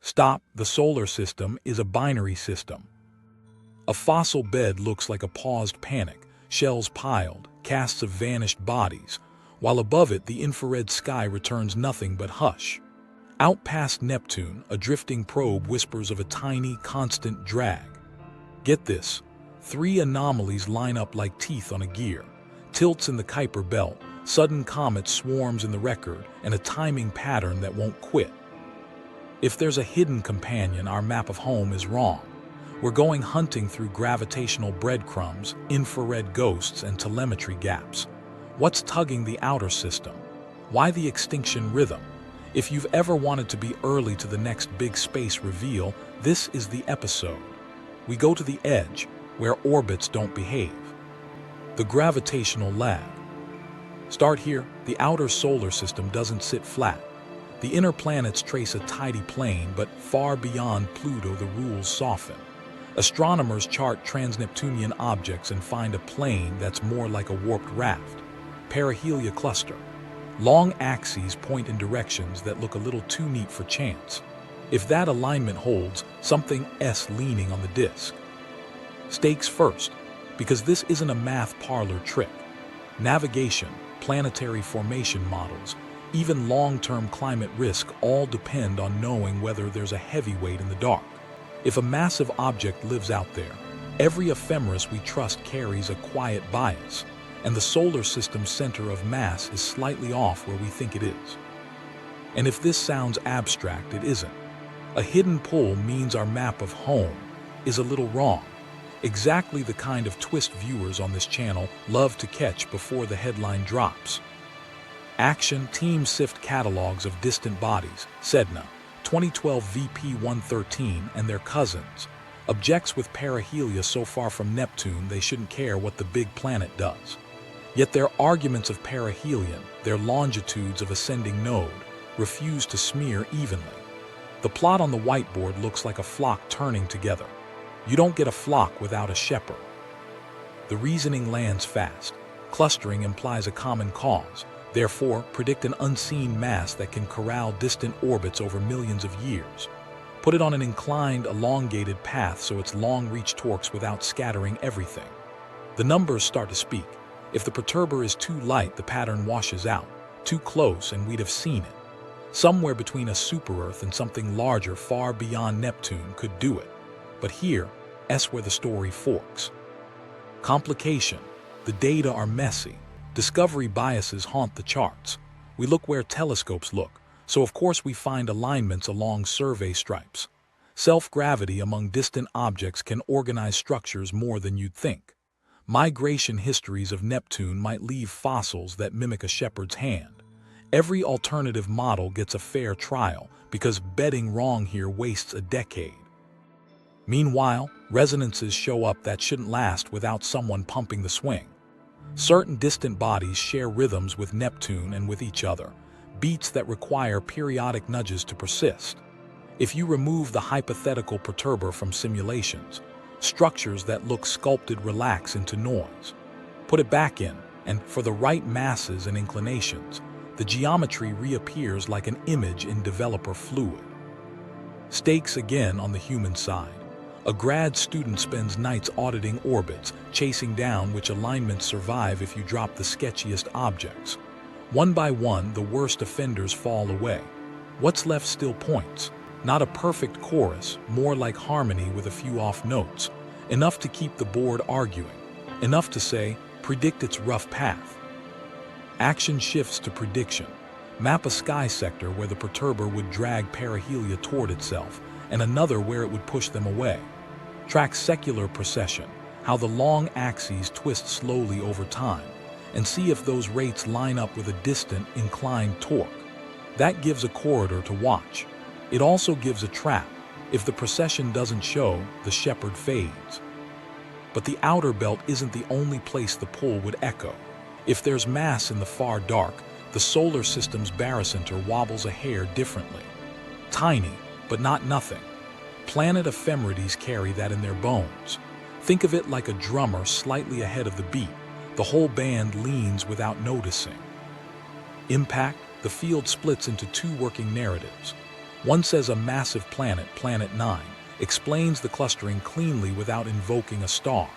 Stop, the solar system is a binary system. A fossil bed looks like a paused panic, shells piled, casts of vanished bodies, while above it the infrared sky returns nothing but hush. Out past Neptune, a drifting probe whispers of a tiny, constant drag. Get this, 3 anomalies line up like teeth on a gear, tilts in the Kuiper Belt, sudden comet swarms in the record, and a timing pattern that won't quit. If there's a hidden companion, our map of home is wrong. We're going hunting through gravitational breadcrumbs, infrared ghosts, and telemetry gaps. What's tugging the outer system? Why the extinction rhythm? If you've ever wanted to be early to the next big space reveal, this is the episode. We go to the edge, where orbits don't behave. The gravitational lag. Start here, the outer solar system doesn't sit flat. The inner planets trace a tidy plane, but far beyond Pluto the rules soften. Astronomers chart trans-Neptunian objects and find a plane that's more like a warped raft. Perihelia cluster. Long axes point in directions that look a little too neat for chance. If that alignment holds, something S leaning on the disk. Stakes first, because this isn't a math parlor trick. Navigation, planetary formation models, even long-term climate risk all depend on knowing whether there's a heavyweight in the dark. If a massive object lives out there, every ephemeris we trust carries a quiet bias, and the solar system's center of mass is slightly off where we think it is. And if this sounds abstract, it isn't. A hidden pull means our map of home is a little wrong. Exactly the kind of twist viewers on this channel love to catch before the headline drops. Action Team sift catalogs of distant bodies, Sedna, 2012 VP-113 and their cousins, objects with perihelia so far from Neptune they shouldn't care what the big planet does. Yet their arguments of perihelion, their longitudes of ascending node, refuse to smear evenly. The plot on the whiteboard looks like a flock turning together. You don't get a flock without a shepherd. The reasoning lands fast. Clustering implies a common cause. Therefore, predict an unseen mass that can corral distant orbits over millions of years. Put it on an inclined, elongated path so its long-reach torques without scattering everything. The numbers start to speak. If the perturber is too light, the pattern washes out. Too close, and we'd have seen it. Somewhere between a super-Earth and something larger far beyond Neptune could do it. But here, S where the story forks. Complication. The data are messy. Discovery biases haunt the charts. We look where telescopes look, so of course we find alignments along survey stripes. Self-gravity among distant objects can organize structures more than you'd think. Migration histories of Neptune might leave fossils that mimic a shepherd's hand. Every alternative model gets a fair trial because betting wrong here wastes a decade. Meanwhile, resonances show up that shouldn't last without someone pumping the swing. Certain distant bodies share rhythms with Neptune and with each other, beats that require periodic nudges to persist. If you remove the hypothetical perturber from simulations, structures that look sculpted relax into noise. Put it back in, and for the right masses and inclinations, the geometry reappears like an image in developer fluid. Stakes again on the human side. A grad student spends nights auditing orbits, chasing down which alignments survive if you drop the sketchiest objects. One by one, the worst offenders fall away. What's left still points. Not a perfect chorus, more like harmony with a few off notes. Enough to keep the board arguing. Enough to say, predict its rough path. Action shifts to prediction. Map a sky sector where the perturber would drag perihelia toward itself, and another where it would push them away. Track secular precession, how the long axes twist slowly over time, and see if those rates line up with a distant, inclined torque. That gives a corridor to watch. It also gives a trap. If the precession doesn't show, the shepherd fades. But the outer belt isn't the only place the pull would echo. If there's mass in the far dark, the solar system's barycenter wobbles a hair differently. Tiny, but not nothing. Planet ephemerides carry that in their bones. Think of it like a drummer slightly ahead of the beat. The whole band leans without noticing. Impact, the field splits into two working narratives. One says a massive planet, Planet 9, explains the clustering cleanly without invoking a star.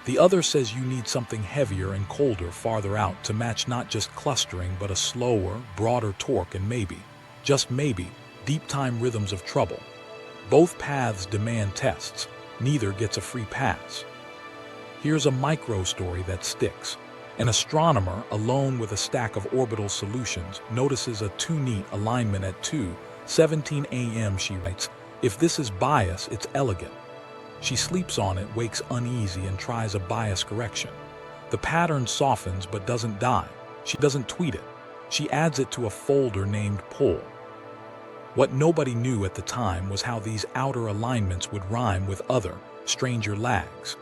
The other says you need something heavier and colder farther out to match not just clustering but a slower, broader torque and maybe, just maybe, deep time rhythms of trouble. Both paths demand tests. Neither gets a free pass. Here's a micro story that sticks. An astronomer, alone with a stack of orbital solutions, notices a too neat alignment at 2:17 a.m. She writes, "If this is bias, it's elegant." She sleeps on it, wakes uneasy, and tries a bias correction. The pattern softens but doesn't die. She doesn't tweet it. She adds it to a folder named Pull. What nobody knew at the time was how these outer alignments would rhyme with other, stranger lags.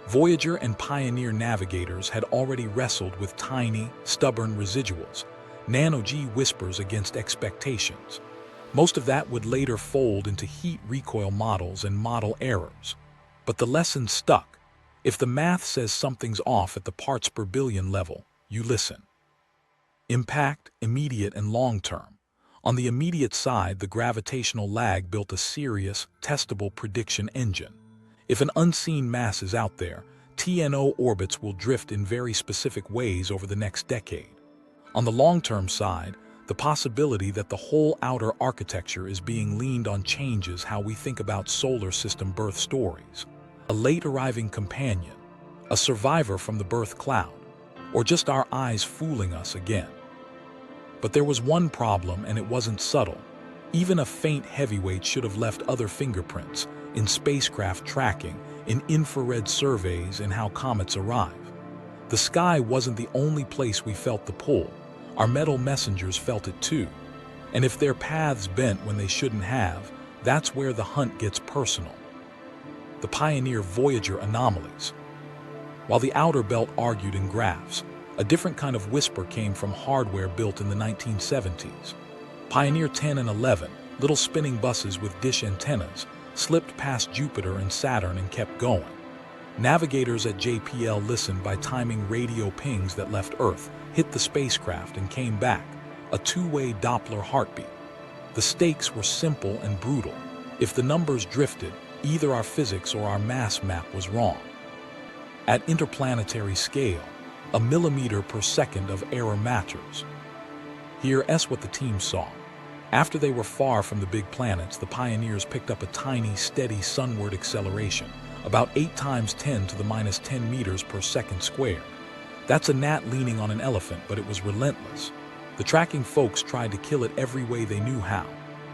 Voyager and Pioneer navigators had already wrestled with tiny, stubborn residuals, nano-G whispers against expectations. Most of that would later fold into heat recoil models and model errors. But the lesson stuck. If the math says something's off at the parts per billion level, you listen. Impact, immediate and long-term. On the immediate side, the gravitational lag built a serious, testable prediction engine. If an unseen mass is out there, TNO orbits will drift in very specific ways over the next decade. On the long-term side, the possibility that the whole outer architecture is being leaned on changes how we think about solar system birth stories. A late-arriving companion, a survivor from the birth cloud, or just our eyes fooling us again. But there was one problem, and it wasn't subtle. Even a faint heavyweight should have left other fingerprints, in spacecraft tracking, in infrared surveys, in how comets arrive. The sky wasn't the only place we felt the pull. Our metal messengers felt it too. And if their paths bent when they shouldn't have, that's where the hunt gets personal. The Pioneer Voyager anomalies. While the outer belt argued in graphs, a different kind of whisper came from hardware built in the 1970s. Pioneer 10 and 11, little spinning buses with dish antennas, slipped past Jupiter and Saturn and kept going. Navigators at JPL listened by timing radio pings that left Earth, hit the spacecraft and came back, a two-way Doppler heartbeat. The stakes were simple and brutal. If the numbers drifted, either our physics or our mass map was wrong. At interplanetary scale, a millimeter per second of error matters. Here's what the team saw. After they were far from the big planets, the Pioneers picked up a tiny, steady sunward acceleration, about 8 times 10 to the minus 10 meters per second squared. That's a gnat leaning on an elephant, but it was relentless. The tracking folks tried to kill it every way they knew how.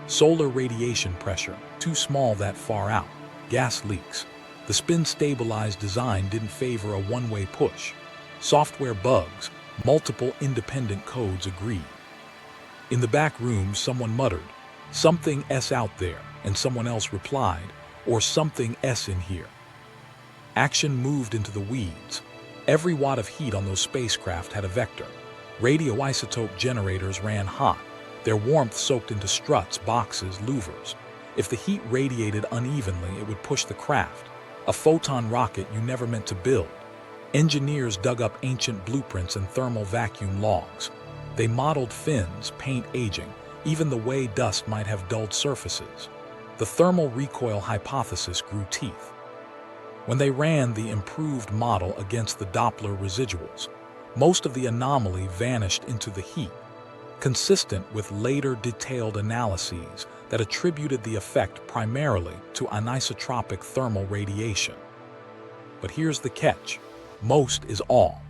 Solar radiation pressure, too small that far out. Gas leaks. The spin-stabilized design didn't favor a one-way push. Software bugs, multiple independent codes agreed. In the back room, someone muttered, "Something S out there," and someone else replied, "Or something S in here." Action moved into the weeds. Every watt of heat on those spacecraft had a vector. Radioisotope generators ran hot, their warmth soaked into struts, boxes, louvers. If the heat radiated unevenly, it would push the craft, a photon rocket you never meant to build. Engineers dug up ancient blueprints and thermal vacuum logs. They modeled fins, paint aging, even the way dust might have dulled surfaces. The thermal recoil hypothesis grew teeth. When they ran the improved model against the Doppler residuals, most of the anomaly vanished into the heat, consistent with later detailed analyses that attributed the effect primarily to anisotropic thermal radiation. But here's the catch. Most is all.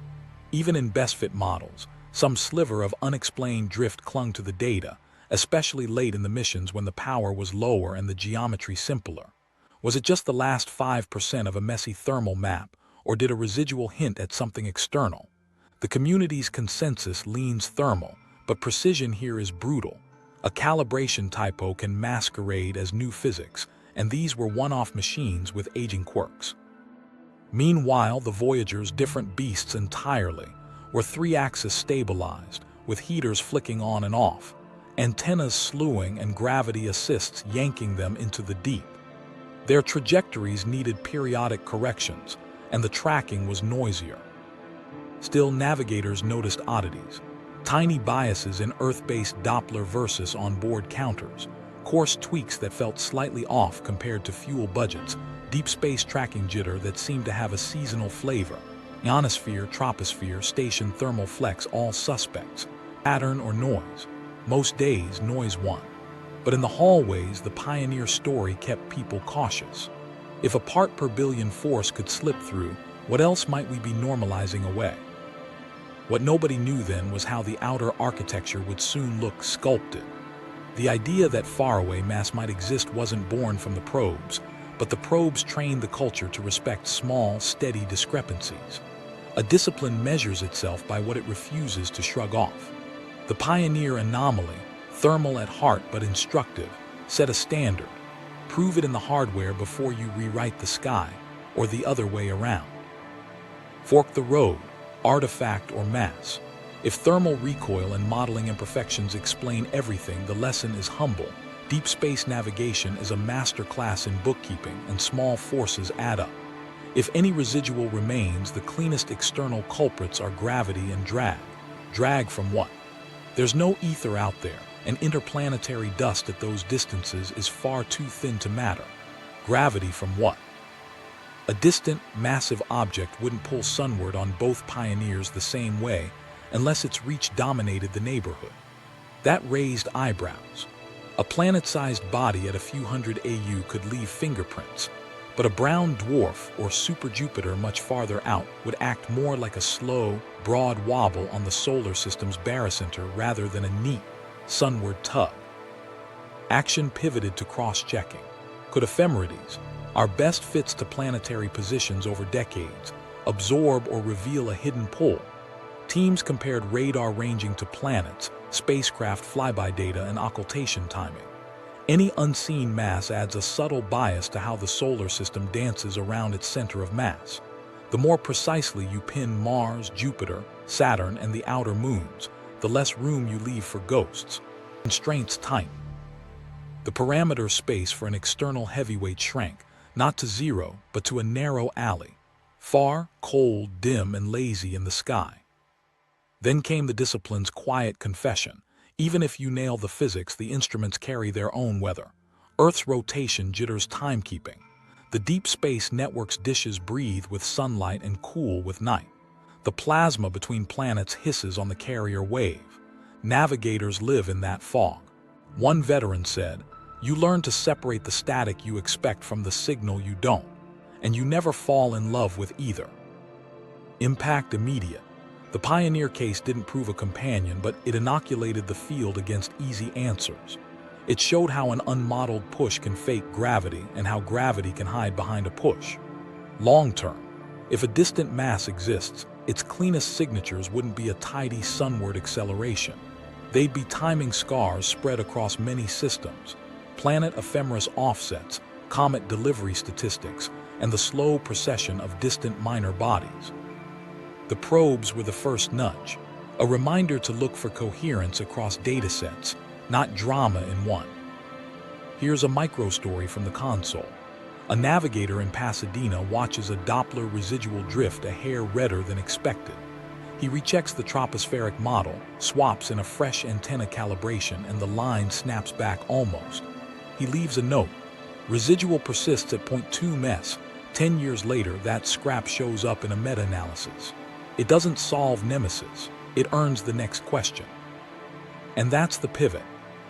Even in best-fit models, some sliver of unexplained drift clung to the data, especially late in the missions when the power was lower and the geometry simpler. Was it just the last 5% of a messy thermal map, or did a residual hint at something external? The community's consensus leans thermal, but precision here is brutal. A calibration typo can masquerade as new physics, and these were one-off machines with aging quirks. Meanwhile, the Voyager's different beasts entirely were 3-axis stabilized, with heaters flicking on and off, antennas slewing and gravity assists yanking them into the deep. Their trajectories needed periodic corrections, and the tracking was noisier. Still, navigators noticed oddities. Tiny biases in Earth-based Doppler versus on-board counters, coarse tweaks that felt slightly off compared to fuel budgets, deep space tracking jitter that seemed to have a seasonal flavor, ionosphere, troposphere, station thermal flex all suspects, pattern or noise. Most days, noise won. But in the hallways, the Pioneer story kept people cautious. If a part per billion force could slip through, what else might we be normalizing away? What nobody knew then was how the outer architecture would soon look sculpted. The idea that faraway mass might exist wasn't born from the probes, but the probes trained the culture to respect small, steady discrepancies. A discipline measures itself by what it refuses to shrug off. The Pioneer Anomaly, thermal at heart but instructive, set a standard. Prove it in the hardware before you rewrite the sky, or the other way around. Fork the road, artifact or mass. If thermal recoil and modeling imperfections explain everything, the lesson is humble. Deep space navigation is a master class in bookkeeping, and small forces add up. If any residual remains, the cleanest external culprits are gravity and drag. Drag from what? There's no ether out there, and interplanetary dust at those distances is far too thin to matter. Gravity from what? A distant, massive object wouldn't pull sunward on both Pioneers the same way unless its reach dominated the neighborhood. That raised eyebrows. A planet-sized body at a few hundred AU could leave fingerprints, but a brown dwarf or super Jupiter much farther out would act more like a slow, broad wobble on the solar system's barycenter rather than a neat, sunward tug. Action pivoted to cross-checking. Could ephemerides, our best fits to planetary positions over decades, absorb or reveal a hidden pull? Teams compared radar ranging to planets, spacecraft flyby data, and occultation timing. Any unseen mass adds a subtle bias to how the solar system dances around its center of mass. The more precisely you pin Mars, Jupiter, Saturn, and the outer moons, the less room you leave for ghosts. Constraints tighten. The parameter space for an external heavyweight shrank, not to zero, but to a narrow alley. Far, cold, dim, and lazy in the sky. Then came the discipline's quiet confession. Even if you nail the physics, the instruments carry their own weather. Earth's rotation jitters timekeeping. The deep space network's dishes breathe with sunlight and cool with night. The plasma between planets hisses on the carrier wave. Navigators live in that fog. One veteran said, "You learn to separate the static you expect from the signal you don't, and you never fall in love with either." Impact immediate. The Pioneer case didn't prove a companion, but it inoculated the field against easy answers. It showed how an unmodeled push can fake gravity and how gravity can hide behind a push. Long term, if a distant mass exists, its cleanest signatures wouldn't be a tidy sunward acceleration. They'd be timing scars spread across many systems, planet ephemeris offsets, comet delivery statistics, and the slow procession of distant minor bodies. The probes were the first nudge, a reminder to look for coherence across datasets, not drama in one. Here's a micro-story from the console. A navigator in Pasadena watches a Doppler residual drift a hair redder than expected. He rechecks the tropospheric model, swaps in a fresh antenna calibration, and the line snaps back almost. He leaves a note. Residual persists at 0.2 ms. 10 years later, that scrap shows up in a meta-analysis. It doesn't solve Nemesis, it earns the next question. And that's the pivot.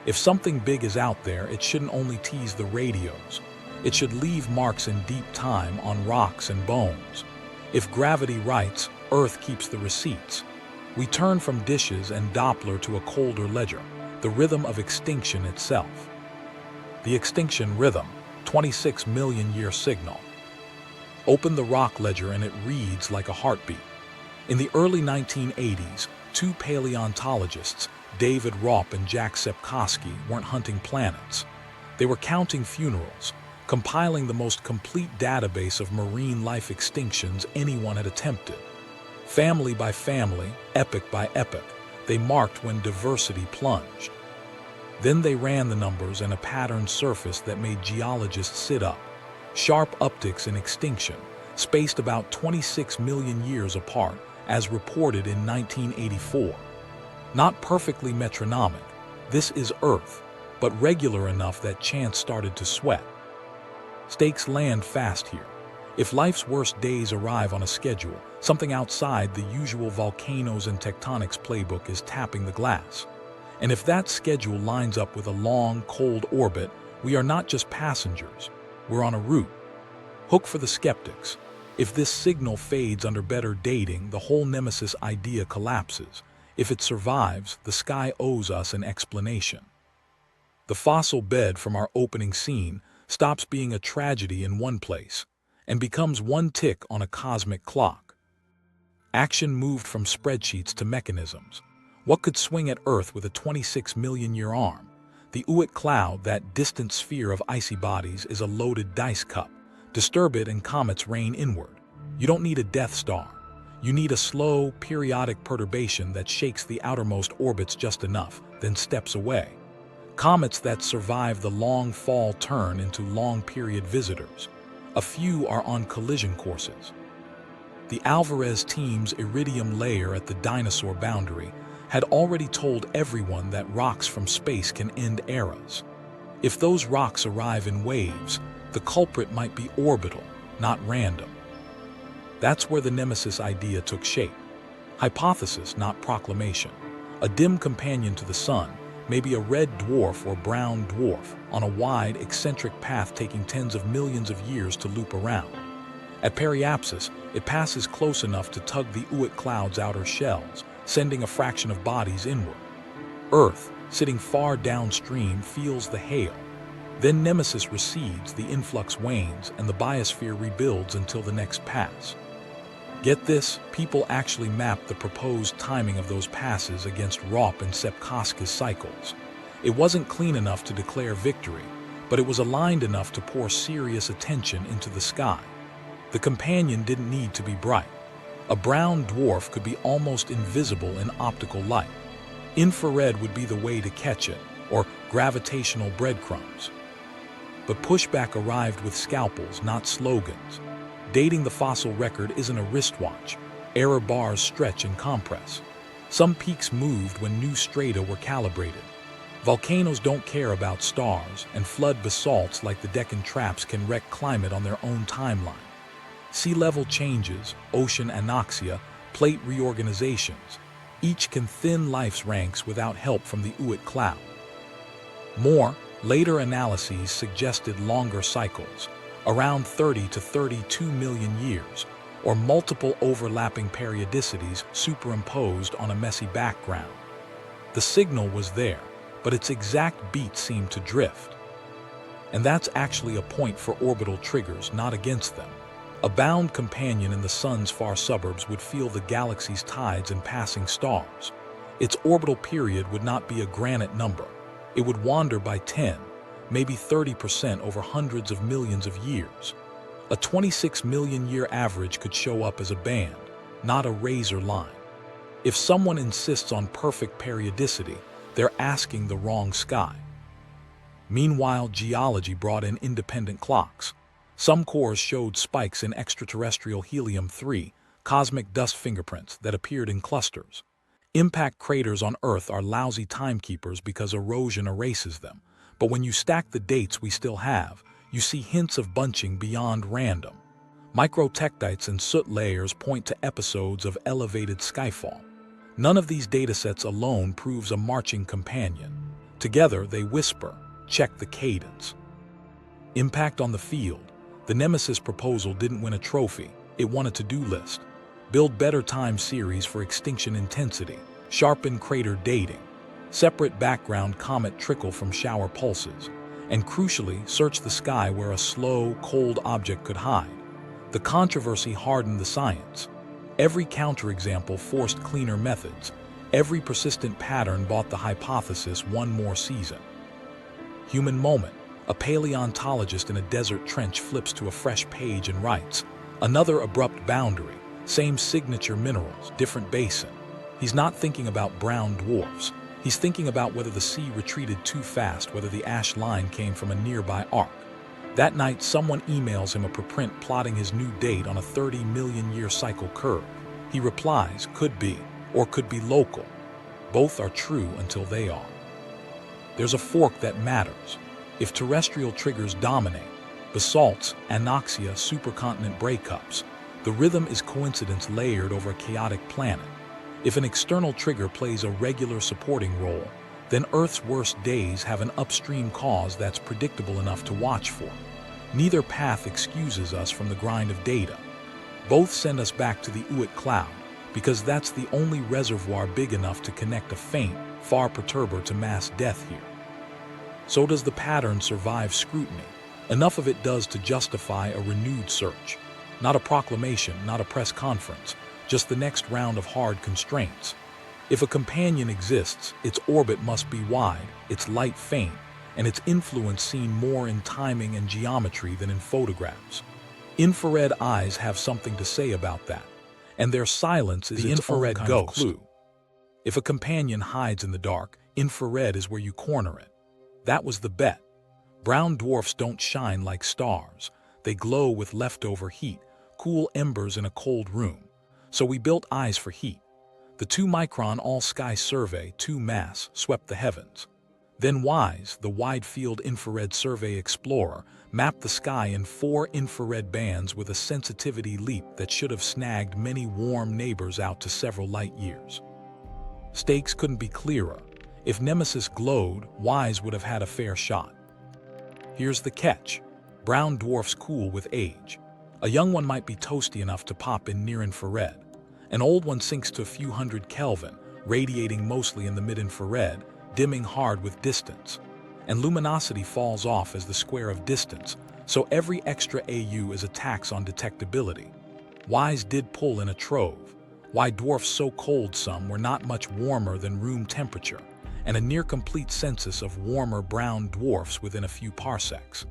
If something big is out there, it shouldn't only tease the radios. It should leave marks in deep time on rocks and bones. If gravity writes, Earth keeps the receipts. We turn from dishes and Doppler to a colder ledger, the rhythm of extinction itself. The extinction rhythm, 26 million year signal. Open the rock ledger and it reads like a heartbeat. In the early 1980s, two paleontologists, David Raup and Jack Sepkoski, weren't hunting planets. They were counting funerals, compiling the most complete database of marine life extinctions anyone had attempted. Family by family, epoch by epoch, they marked when diversity plunged. Then they ran the numbers and a pattern surfaced that made geologists sit up. Sharp upticks in extinction, spaced about 26 million years apart, as reported in 1984. Not perfectly metronomic, this is Earth. but regular enough that chance started to sweat. Stakes land fast here. If life's worst days arrive on a schedule, something outside the usual volcanoes and tectonics playbook is tapping the glass. And if that schedule lines up with a long, cold orbit, we are not just passengers, we're on a route. Hook for the skeptics. If this signal fades under better dating, the whole Nemesis idea collapses. If it survives, the sky owes us an explanation. The fossil bed from our opening scene stops being a tragedy in one place and becomes one tick on a cosmic clock. Action moved from spreadsheets to mechanisms. What could swing at Earth with a 26-million-year arm? The Oort Cloud, that distant sphere of icy bodies, is a loaded dice cup. Disturb it and comets rain inward. You don't need a Death Star. You need a slow, periodic perturbation that shakes the outermost orbits just enough, then steps away. Comets that survive the long fall turn into long-period visitors. A few are on collision courses. The Alvarez team's iridium layer at the dinosaur boundary had already told everyone that rocks from space can end eras. If those rocks arrive in waves, the culprit might be orbital, not random. That's where the Nemesis idea took shape. Hypothesis, not proclamation. A dim companion to the sun, maybe a red dwarf or brown dwarf, on a wide, eccentric path taking tens of millions of years to loop around. At periapsis, it passes close enough to tug the Oort Cloud's outer shells, sending a fraction of bodies inward. Earth, sitting far downstream, feels the hail. Then Nemesis recedes, the influx wanes, and the biosphere rebuilds until the next pass. Get this, people actually mapped the proposed timing of those passes against Raup and Sepkoska's cycles. It wasn't clean enough to declare victory, but it was aligned enough to pour serious attention into the sky. The companion didn't need to be bright. A brown dwarf could be almost invisible in optical light. Infrared would be the way to catch it, or gravitational breadcrumbs. But pushback arrived with scalpels, not slogans. Dating the fossil record isn't a wristwatch. Error bars stretch and compress. Some peaks moved when new strata were calibrated. Volcanoes don't care about stars, and flood basalts like the Deccan Traps can wreck climate on their own timeline. Sea level changes, ocean anoxia, plate reorganizations. Each can thin life's ranks without help from the Oort Cloud. More, later analyses suggested longer cycles, around 30 to 32 million years, or multiple overlapping periodicities superimposed on a messy background. The signal was there, but its exact beat seemed to drift. And that's actually a point for orbital triggers, not against them. A bound companion in the sun's far suburbs would feel the galaxy's tides and passing stars. Its orbital period would not be a granite number. It would wander by 10, maybe 30% over hundreds of millions of years. A 26-million-year average could show up as a band, not a razor line. If someone insists on perfect periodicity, they're asking the wrong sky. Meanwhile, geology brought in independent clocks. Some cores showed spikes in extraterrestrial helium-3, cosmic dust fingerprints that appeared in clusters. Impact craters on Earth are lousy timekeepers because erosion erases them. But when you stack the dates we still have, you see hints of bunching beyond random. Microtectites and soot layers point to episodes of elevated skyfall. None of these datasets alone proves a marching companion. Together, they whisper, check the cadence. Impact on the field. The Nemesis proposal didn't win a trophy, it won a to-do list. Build better time series for extinction intensity, sharpen crater dating, separate background comet trickle from shower pulses, and crucially, search the sky where a slow, cold object could hide. The controversy hardened the science. Every counterexample forced cleaner methods. Every persistent pattern bought the hypothesis one more season. Human moment. A paleontologist in a desert trench flips to a fresh page and writes, another abrupt boundary, same signature minerals, different basin. He's not thinking about brown dwarfs. He's thinking about whether the sea retreated too fast, whether the ash line came from a nearby arc. That night, someone emails him a preprint plotting his new date on a 30-million-year cycle curve. He replies, could be, or could be local. Both are true until they are. There's a fork that matters. If terrestrial triggers dominate, basalts, anoxia, supercontinent breakups, the rhythm is coincidence layered over a chaotic planet. If an external trigger plays a regular supporting role, then Earth's worst days have an upstream cause that's predictable enough to watch for. Neither path excuses us from the grind of data. Both send us back to the Oort Cloud, because that's the only reservoir big enough to connect a faint, far perturber to mass death here. So does the pattern survive scrutiny? Enough of it does to justify a renewed search. Not a proclamation, not a press conference, just the next round of hard constraints. If a companion exists, its orbit must be wide, its light faint, and its influence seen more in timing and geometry than in photographs. Infrared eyes have something to say about that, and their silence is the infrared ghost. Clue. If a companion hides in the dark, infrared is where you corner it. That was the bet. Brown dwarfs don't shine like stars. They glow with leftover heat, cool embers in a cold room. So we built eyes for heat. The 2-micron all-sky survey, 2MASS, swept the heavens. Then WISE, the Wide-Field Infrared Survey Explorer, mapped the sky in 4 infrared bands with a sensitivity leap that should have snagged many warm neighbors out to several light years. Stakes couldn't be clearer. If Nemesis glowed, WISE would have had a fair shot. Here's the catch. Brown dwarfs cool with age. A young one might be toasty enough to pop in near-infrared. An old one sinks to a few hundred Kelvin, radiating mostly in the mid-infrared, dimming hard with distance. And luminosity falls off as the square of distance, so every extra AU is a tax on detectability. WISE did pull in a trove. Why dwarfs so cold some were not much warmer than room temperature, and a near-complete census of warmer brown dwarfs within a few parsecs.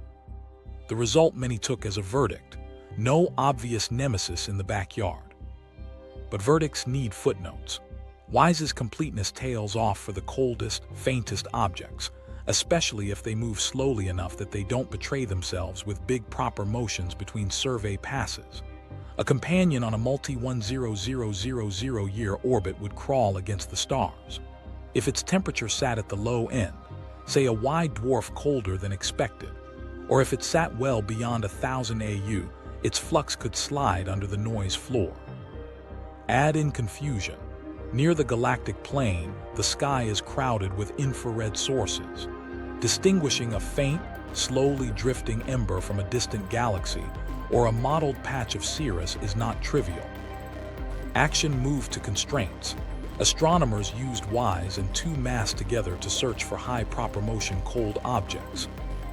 The result many took as a verdict: no obvious nemesis in the backyard. But verdicts need footnotes. WISE's completeness tails off for the coldest, faintest objects, especially if they move slowly enough that they don't betray themselves with big proper motions between survey passes. A companion on a multi-10000-year orbit would crawl against the stars. If its temperature sat at the low end, say a wide dwarf colder than expected, or if it sat well beyond 1000 AU, its flux could slide under the noise floor. Add in confusion. Near the galactic plane, the sky is crowded with infrared sources. Distinguishing a faint, slowly drifting ember from a distant galaxy or a mottled patch of cirrus is not trivial. Action moved to constraints. Astronomers used WISE and 2MASS together to search for high proper motion cold objects.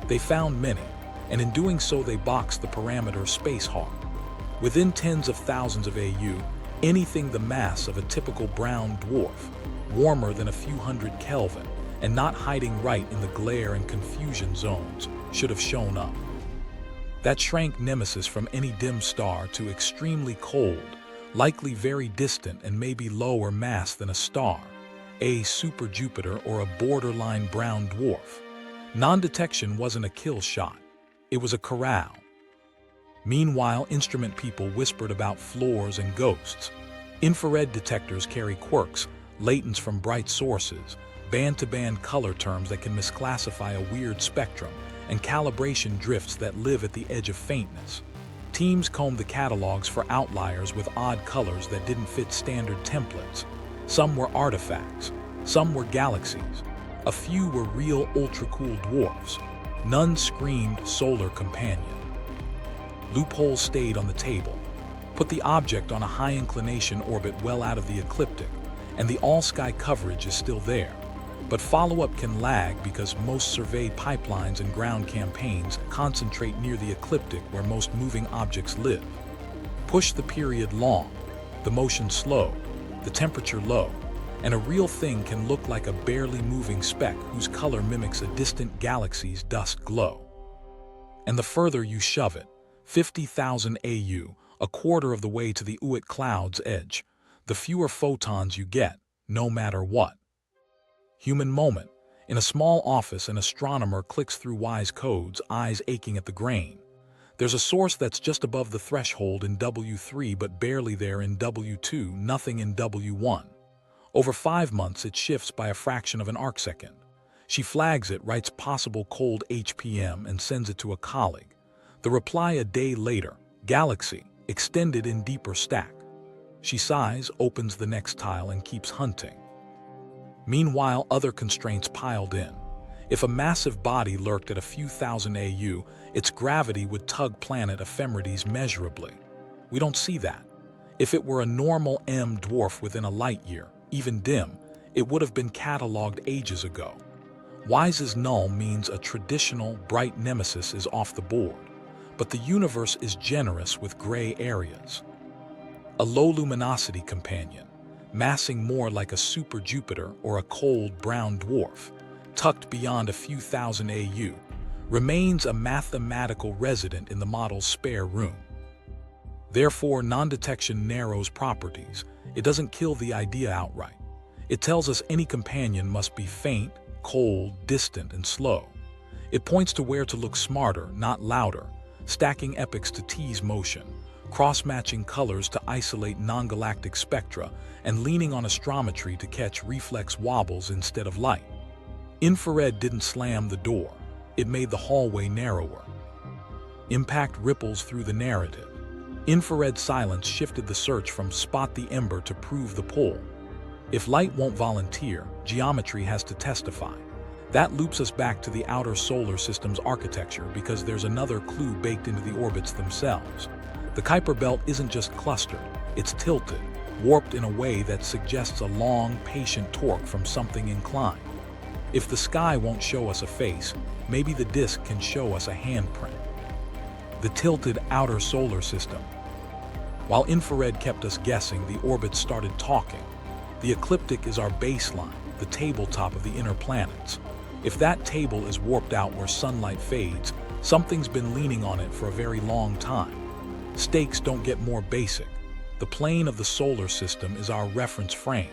They found many, and in doing so they boxed the parameter space hard. Within tens of thousands of AU, anything the mass of a typical brown dwarf, warmer than a few hundred Kelvin, and not hiding right in the glare and confusion zones, should have shown up. That shrank Nemesis from any dim star to extremely cold, likely very distant and maybe lower mass than a star, a super Jupiter or a borderline brown dwarf. Non-detection wasn't a kill shot. It was a corral. Meanwhile, instrument people whispered about floors and ghosts. Infrared detectors carry quirks, latents from bright sources, band-to-band color terms that can misclassify a weird spectrum, and calibration drifts that live at the edge of faintness. Teams combed the catalogs for outliers with odd colors that didn't fit standard templates. Some were artifacts, some were galaxies. A few were real ultra-cool dwarfs. None screamed solar companion. Loopholes stayed on the table. Put the object on a high-inclination orbit well out of the ecliptic, and the all-sky coverage is still there. But follow-up can lag because most survey pipelines and ground campaigns concentrate near the ecliptic where most moving objects live. Push the period long, the motion slow, the temperature low, and a real thing can look like a barely moving speck whose color mimics a distant galaxy's dust glow. And the further you shove it, 50,000 AU, a quarter of the way to the Oort Cloud's edge, the fewer photons you get, no matter what. Human moment. In a small office, an astronomer clicks through WISE codes, eyes aching at the grain. There's a source that's just above the threshold in W3 but barely there in W2, nothing in W1. Over 5 months, it shifts by a fraction of an arcsecond. She flags it, writes possible cold HPM, and sends it to a colleague. The reply a day later, galaxy, extended in deeper stack. She sighs, opens the next tile, and keeps hunting. Meanwhile, other constraints piled in. If a massive body lurked at a few thousand AU, its gravity would tug planet ephemerides measurably. We don't see that. If it were a normal M dwarf within a light year, even dim, it would have been catalogued ages ago. Wise's null means a traditional, bright nemesis is off the board, but the universe is generous with gray areas. A low-luminosity companion, massing more like a super Jupiter or a cold brown dwarf, tucked beyond a few thousand AU, remains a mathematical resident in the model's spare room. Therefore, non-detection narrows properties. It doesn't kill the idea outright. It tells us any companion must be faint, cold, distant, and slow. It points to where to look smarter, not louder, stacking epochs to tease motion, cross-matching colors to isolate non-galactic spectra, and leaning on astrometry to catch reflex wobbles instead of light. Infrared didn't slam the door. It made the hallway narrower. Impact ripples through the narrative. Infrared silence shifted the search from spot the ember to prove the pull. If light won't volunteer, geometry has to testify. That loops us back to the outer solar system's architecture, because there's another clue baked into the orbits themselves. The Kuiper Belt isn't just clustered, it's tilted, warped in a way that suggests a long, patient torque from something inclined. If the sky won't show us a face, maybe the disk can show us a handprint. The tilted outer solar system. While infrared kept us guessing, the orbits started talking. The ecliptic is our baseline, the tabletop of the inner planets. If that table is warped out where sunlight fades, something's been leaning on it for a very long time. Stakes don't get more basic. The plane of the solar system is our reference frame.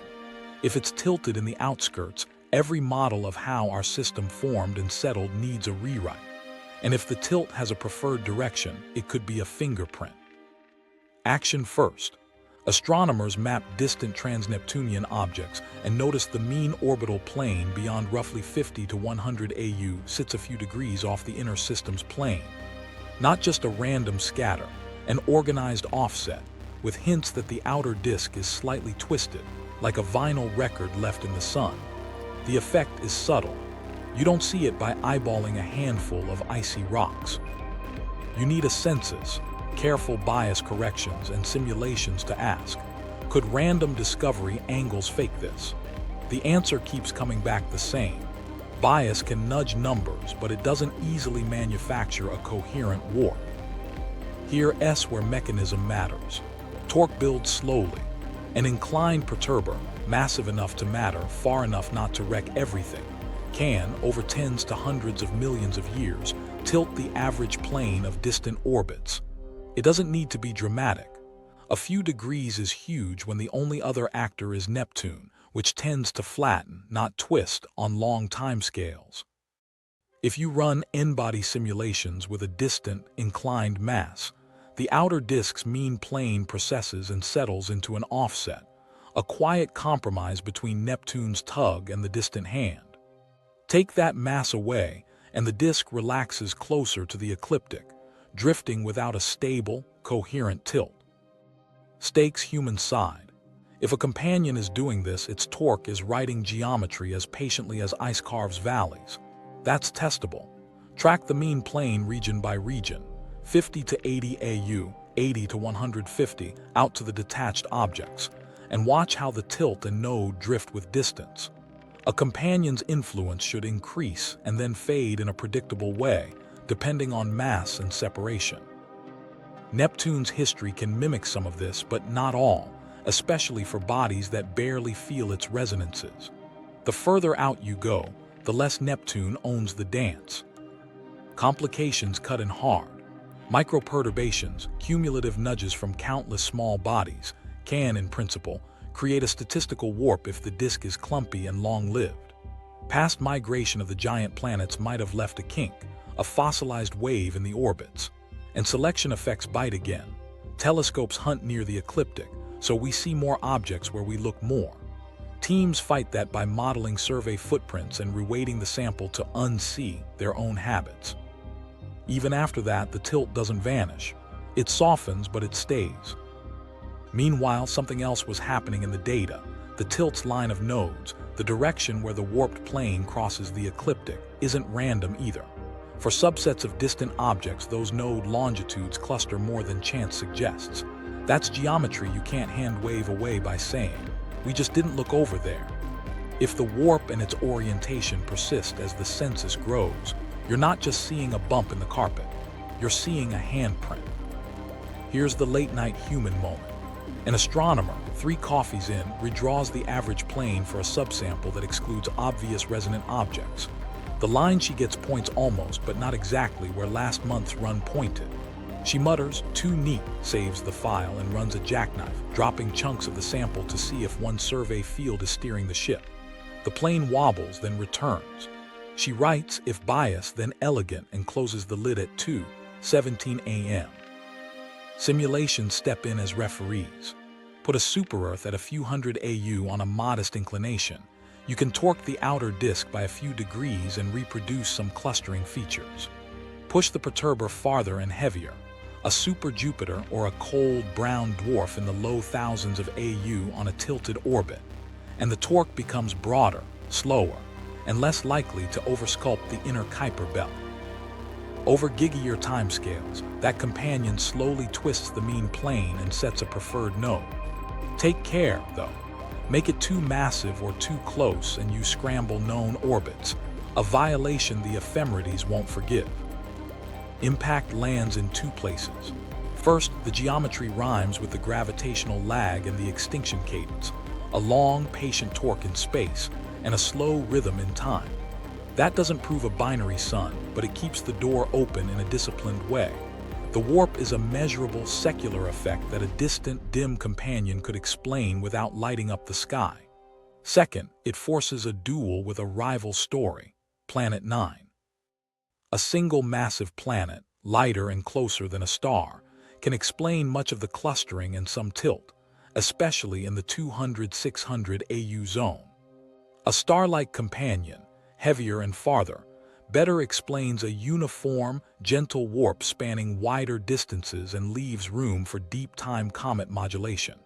If it's tilted in the outskirts, every model of how our system formed and settled needs a rewrite. And if the tilt has a preferred direction, it could be a fingerprint. Action first. Astronomers mapped distant trans-Neptunian objects and noticed the mean orbital plane beyond roughly 50 to 100 AU sits a few degrees off the inner system's plane. Not just a random scatter, an organized offset, with hints that the outer disk is slightly twisted, like a vinyl record left in the sun. The effect is subtle. You don't see it by eyeballing a handful of icy rocks. You need a census, careful bias corrections, and simulations to ask, could random discovery angles fake this? The answer keeps coming back the same. Bias can nudge numbers, but it doesn't easily manufacture a coherent warp. Here S where mechanism matters. Torque builds slowly. An inclined perturber, massive enough to matter, far enough not to wreck everything, can, over tens to hundreds of millions of years, tilt the average plane of distant orbits. It doesn't need to be dramatic. A few degrees is huge when the only other actor is Neptune, which tends to flatten, not twist, on long timescales. If you run n-body simulations with a distant, inclined mass, the outer disk's mean plane processes and settles into an offset, a quiet compromise between Neptune's tug and the distant hand. Take that mass away, and the disk relaxes closer to the ecliptic, drifting without a stable, coherent tilt. Stakes human side. If a companion is doing this, its torque is writing geometry as patiently as ice carves valleys. That's testable. Track the mean plane region by region, 50 to 80 AU, 80 to 150, out to the detached objects, and watch how the tilt and node drift with distance. A companion's influence should increase and then fade in a predictable way, depending on mass and separation. Neptune's history can mimic some of this, but not all, especially for bodies that barely feel its resonances. The further out you go, the less Neptune owns the dance. Complications cut in hard. Microperturbations, cumulative nudges from countless small bodies, can, in principle, create a statistical warp if the disk is clumpy and long-lived. Past migration of the giant planets might have left a kink, a fossilized wave in the orbits. And selection effects bite again. Telescopes hunt near the ecliptic, so we see more objects where we look more. Teams fight that by modeling survey footprints and reweighting the sample to unsee their own habits. Even after that, the tilt doesn't vanish. It softens, but it stays. Meanwhile, something else was happening in the data. The tilt's line of nodes, the direction where the warped plane crosses the ecliptic, isn't random either. For subsets of distant objects, those node longitudes cluster more than chance suggests. That's geometry you can't hand-wave away by saying, "We just didn't look over there." If the warp and its orientation persist as the census grows, you're not just seeing a bump in the carpet, you're seeing a handprint. Here's the late-night human moment. An astronomer, 3 coffees in, redraws the average plane for a subsample that excludes obvious resonant objects. The line she gets points almost, but not exactly, where last month's run pointed. She mutters, "Too neat," saves the file and runs a jackknife, dropping chunks of the sample to see if one survey field is steering the ship. The plane wobbles, then returns. She writes, "If biased, then elegant," and closes the lid at 2:17 a.m. Simulations step in as referees. Put a super-Earth at a few hundred AU on a modest inclination. You can torque the outer disk by a few degrees and reproduce some clustering features. Push the perturber farther and heavier. A super Jupiter or a cold brown dwarf in the low thousands of AU on a tilted orbit, and the torque becomes broader, slower, and less likely to oversculpt the inner Kuiper Belt. Over gigayear timescales, that companion slowly twists the mean plane and sets a preferred node. Take care, though. Make it too massive or too close and you scramble known orbits, a violation the ephemerides won't forgive. Impact lands in 2 places. First, the geometry rhymes with the gravitational lag and the extinction cadence, a long, patient torque in space, and a slow rhythm in time. That doesn't prove a binary sun, but it keeps the door open in a disciplined way. The warp is a measurable secular effect that a distant, dim companion could explain without lighting up the sky. Second, it forces a duel with a rival story, Planet 9. A single massive planet, lighter and closer than a star, can explain much of the clustering and some tilt, especially in the 200-600 AU zone. A star-like companion, heavier and farther, better explains a uniform, gentle warp spanning wider distances and leaves room for deep-time comet modulation.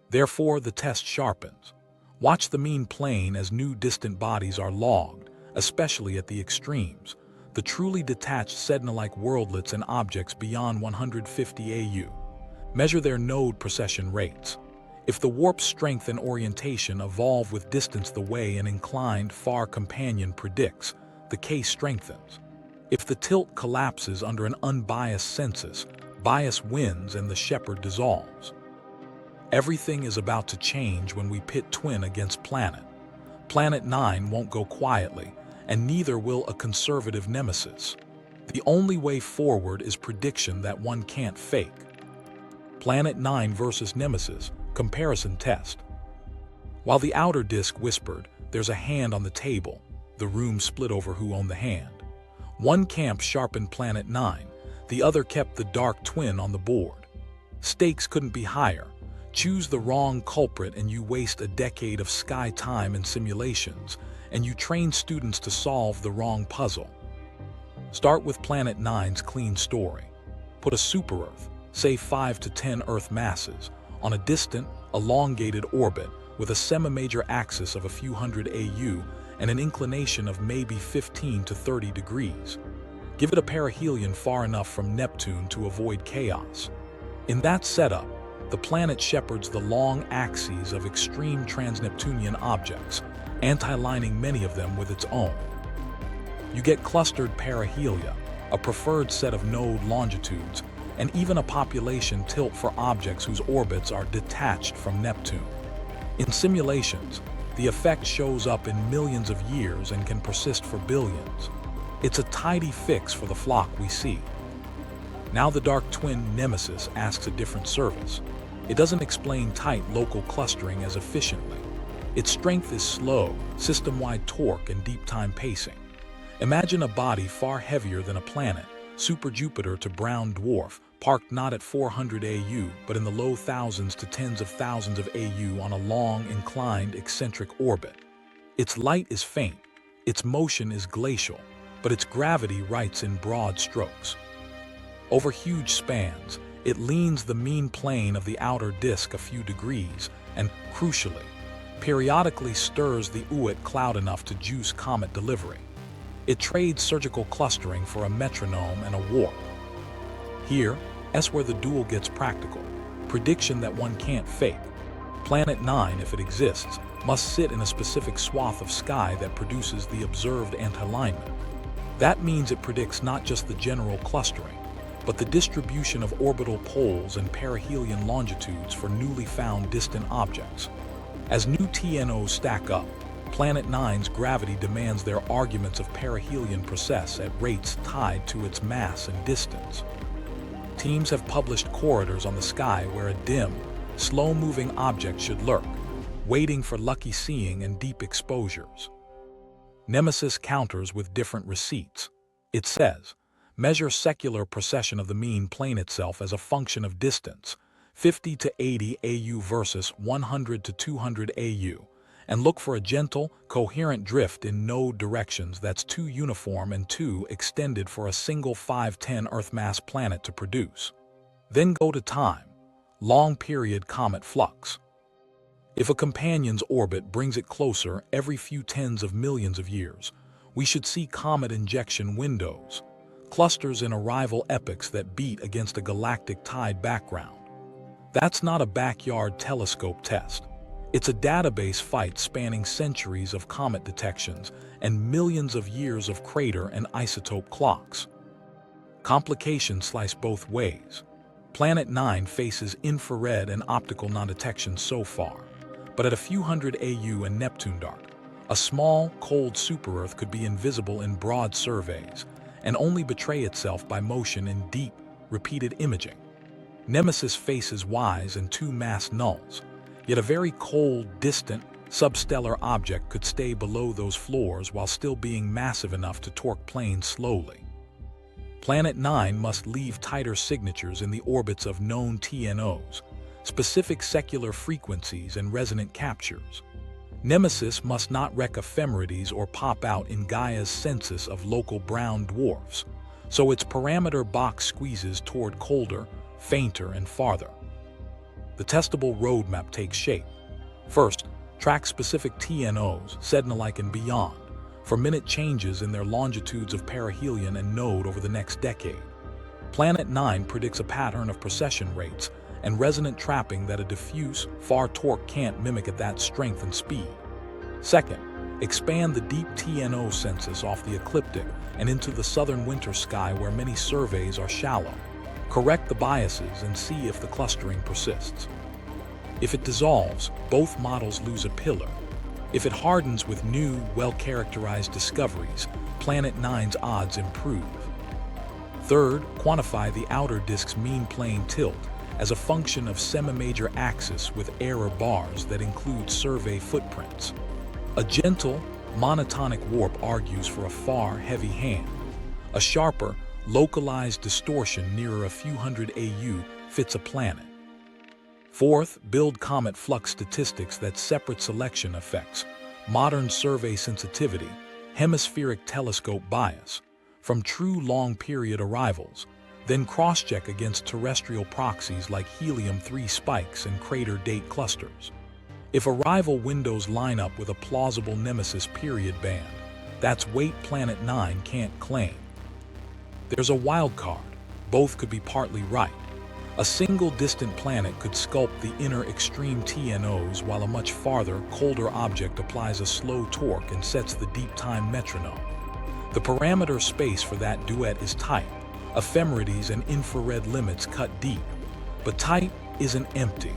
Therefore, the test sharpens. Watch the mean plane as new distant bodies are logged, especially at the extremes, the truly detached Sedna-like worldlets and objects beyond 150 AU. Measure their node precession rates. If the warp strength and orientation evolve with distance the way an inclined, far companion predicts, the case strengthens. If the tilt collapses under an unbiased census, bias wins and the shepherd dissolves. Everything is about to change when we pit twin against planet. Planet 9 won't go quietly, and neither will a conservative nemesis. The only way forward is prediction that one can't fake. Planet 9 versus Nemesis, comparison test. While the outer disk whispered, "There's a hand on the table," the room split over who owned the hand. One camp sharpened Planet 9, the other kept the dark twin on the board. Stakes couldn't be higher. Choose the wrong culprit and you waste a decade of sky time and simulations, and you train students to solve the wrong puzzle. Start with Planet 9's clean story. Put a super-Earth, say 5 to 10 Earth masses, on a distant, elongated orbit with a semi-major axis of a few hundred AU and an inclination of maybe 15 to 30 degrees. Give it a perihelion far enough from Neptune to avoid chaos. In that setup, the planet shepherds the long axes of extreme trans-Neptunian objects, anti-lining many of them with its own. You get clustered perihelia, a preferred set of node longitudes, and even a population tilt for objects whose orbits are detached from Neptune. In simulations, the effect shows up in millions of years and can persist for billions. It's a tidy fix for the flock we see. Now the dark twin Nemesis asks a different service. It doesn't explain tight local clustering as efficiently. Its strength is slow, system-wide torque and deep time pacing. Imagine a body far heavier than a planet, super Jupiter to brown dwarf, parked not at 400 AU, but in the low thousands to tens of thousands of AU on a long, inclined, eccentric orbit. Its light is faint, its motion is glacial, but its gravity writes in broad strokes. Over huge spans, it leans the mean plane of the outer disk a few degrees and, crucially, periodically stirs the Oort Cloud enough to juice comet delivery. It trades surgical clustering for a metronome and a warp. Here, that's where the Duel gets practical. Prediction that one can't fake. Planet 9, if it exists, must sit in a specific swath of sky that produces the observed anti-alignment. That means it predicts not just the general clustering, but the distribution of orbital poles and perihelion longitudes for newly found distant objects. As new TNOs stack up, Planet 9's gravity demands their arguments of perihelion process at rates tied to its mass and distance. Teams have published corridors on the sky where a dim, slow-moving object should lurk, waiting for lucky seeing and deep exposures. Nemesis counters with different receipts. It says, measure secular precession of the mean plane itself as a function of distance, 50 to 80 AU versus 100 to 200 AU, and look for a gentle, coherent drift in node directions that's too uniform and too extended for a single 510 Earth mass planet to produce. Then go to time, long period comet flux. If a companion's orbit brings it closer every few tens of millions of years, we should see comet injection windows, clusters in arrival epochs that beat against a galactic tide background. That's not a backyard telescope test. It's a database fight spanning centuries of comet detections and millions of years of crater and isotope clocks. Complications slice both ways. Planet 9 faces infrared and optical non-detection so far, but at a few hundred AU and Neptune dark, a small, cold super-Earth could be invisible in broad surveys and only betray itself by motion in deep, repeated imaging. Nemesis faces Ys and two mass nulls, yet a very cold, distant, substellar object could stay below those floors while still being massive enough to torque planes slowly. Planet 9 must leave tighter signatures in the orbits of known TNOs, specific secular frequencies and resonant captures. Nemesis must not wreck ephemerides or pop out in Gaia's census of local brown dwarfs, so its parameter box squeezes toward colder, fainter, and farther. The testable roadmap takes shape. First, track specific TNOs, Sedna-like and beyond, for minute changes in their longitudes of perihelion and node over the next decade. Planet 9 predicts a pattern of precession rates and resonant trapping that a diffuse, far torque can't mimic at that strength and speed. Second, expand the deep TNO census off the ecliptic and into the southern winter sky where many surveys are shallow. Correct the biases and see if the clustering persists. If it dissolves, both models lose a pillar. If it hardens with new, well-characterized discoveries, Planet 9's odds improve. Third, quantify the outer disk's mean plane tilt as a function of semi-major axis with error bars that include survey footprints. A gentle, monotonic warp argues for a far, heavy hand. A sharper, localized distortion nearer a few hundred AU fits a planet. Fourth, build comet flux statistics that separate selection effects, modern survey sensitivity, hemispheric telescope bias, from true long-period arrivals, then cross-check against terrestrial proxies like helium-3 spikes and crater date clusters. If arrival windows line up with a plausible Nemesis period band, that's weight Planet 9 can't claim. There's a wild card. Both could be partly right. A single distant planet could sculpt the inner extreme TNOs while a much farther, colder object applies a slow torque and sets the deep time metronome. The parameter space for that duet is tight. Ephemerides and infrared limits cut deep. But tight isn't empty.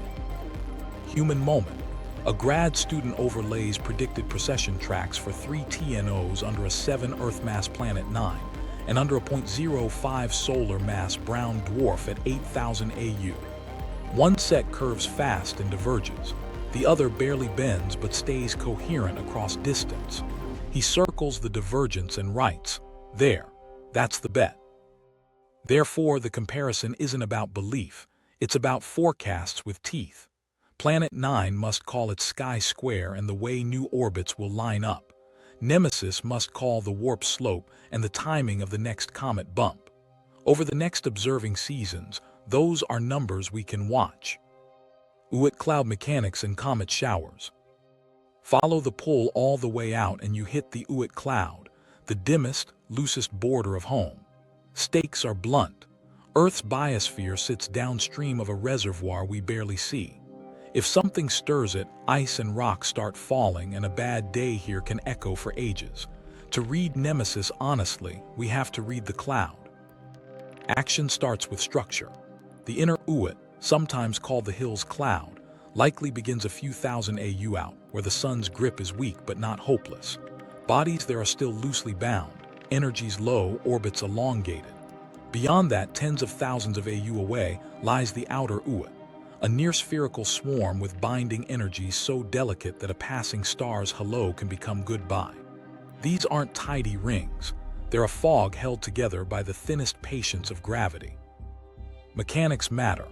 Human moment. A grad student overlays predicted precession tracks for 3 TNOs under a 7 Earth mass Planet 9 and under a 0.05 solar mass brown dwarf at 8,000 AU. One set curves fast and diverges. The other barely bends but stays coherent across distance. He circles the divergence and writes, "There, that's the bet." Therefore, the comparison isn't about belief, it's about forecasts with teeth. Planet 9 must call its sky square and the way new orbits will line up. Nemesis must call the warp slope and the timing of the next comet bump. Over the next observing seasons, those are numbers we can watch. Oort Cloud mechanics and comet showers. Follow the pull all the way out and you hit the Oort Cloud, the dimmest, loosest border of home. Stakes are blunt. Earth's biosphere sits downstream of a reservoir we barely see. If something stirs it, ice and rocks start falling, and a bad day here can echo for ages. To read Nemesis honestly, we have to read the cloud. Action starts with structure. The inner Oort, sometimes called the Hills Cloud, likely begins a few thousand AU out, where the sun's grip is weak but not hopeless. Bodies there are still loosely bound, energies low, orbits elongated. Beyond that, tens of thousands of AU away, lies the outer Oort, a near-spherical swarm with binding energies so delicate that a passing star's hello can become goodbye. These aren't tidy rings. They're a fog held together by the thinnest patience of gravity. Mechanics matter.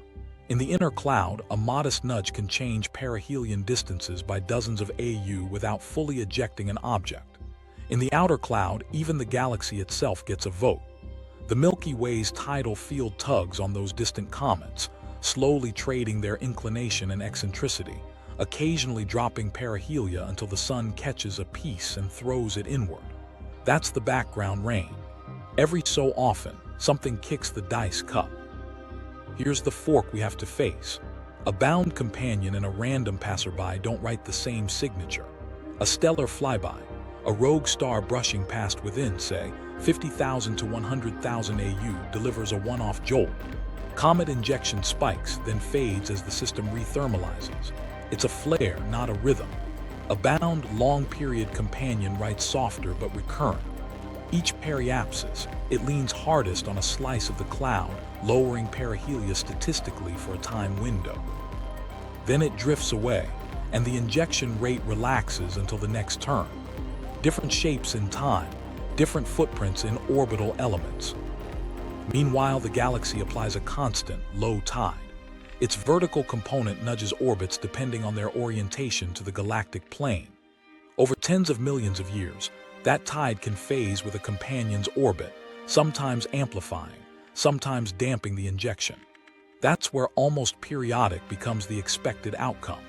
In the inner cloud, a modest nudge can change perihelion distances by dozens of AU without fully ejecting an object. In the outer cloud, even the galaxy itself gets a vote. The Milky Way's tidal field tugs on those distant comets, slowly trading their inclination and eccentricity, occasionally dropping perihelia until the sun catches a piece and throws it inward. That's the background rain. Every so often, something kicks the dice cup. Here's the fork we have to face. A bound companion and a random passerby don't write the same signature. A stellar flyby, a rogue star brushing past within, say, 50,000 to 100,000 AU delivers a one-off jolt. Comet injection spikes, then fades as the system rethermalizes. It's a flare, not a rhythm. A bound, long-period companion writes softer but recurrent. Each periapsis, it leans hardest on a slice of the cloud, lowering perihelia statistically for a time window. Then it drifts away, and the injection rate relaxes until the next turn. Different shapes in time, different footprints in orbital elements. Meanwhile, the galaxy applies a constant, low tide. Its vertical component nudges orbits depending on their orientation to the galactic plane. Over tens of millions of years, that tide can phase with a companion's orbit, sometimes amplifying, sometimes damping the injection. That's where almost periodic becomes the expected outcome.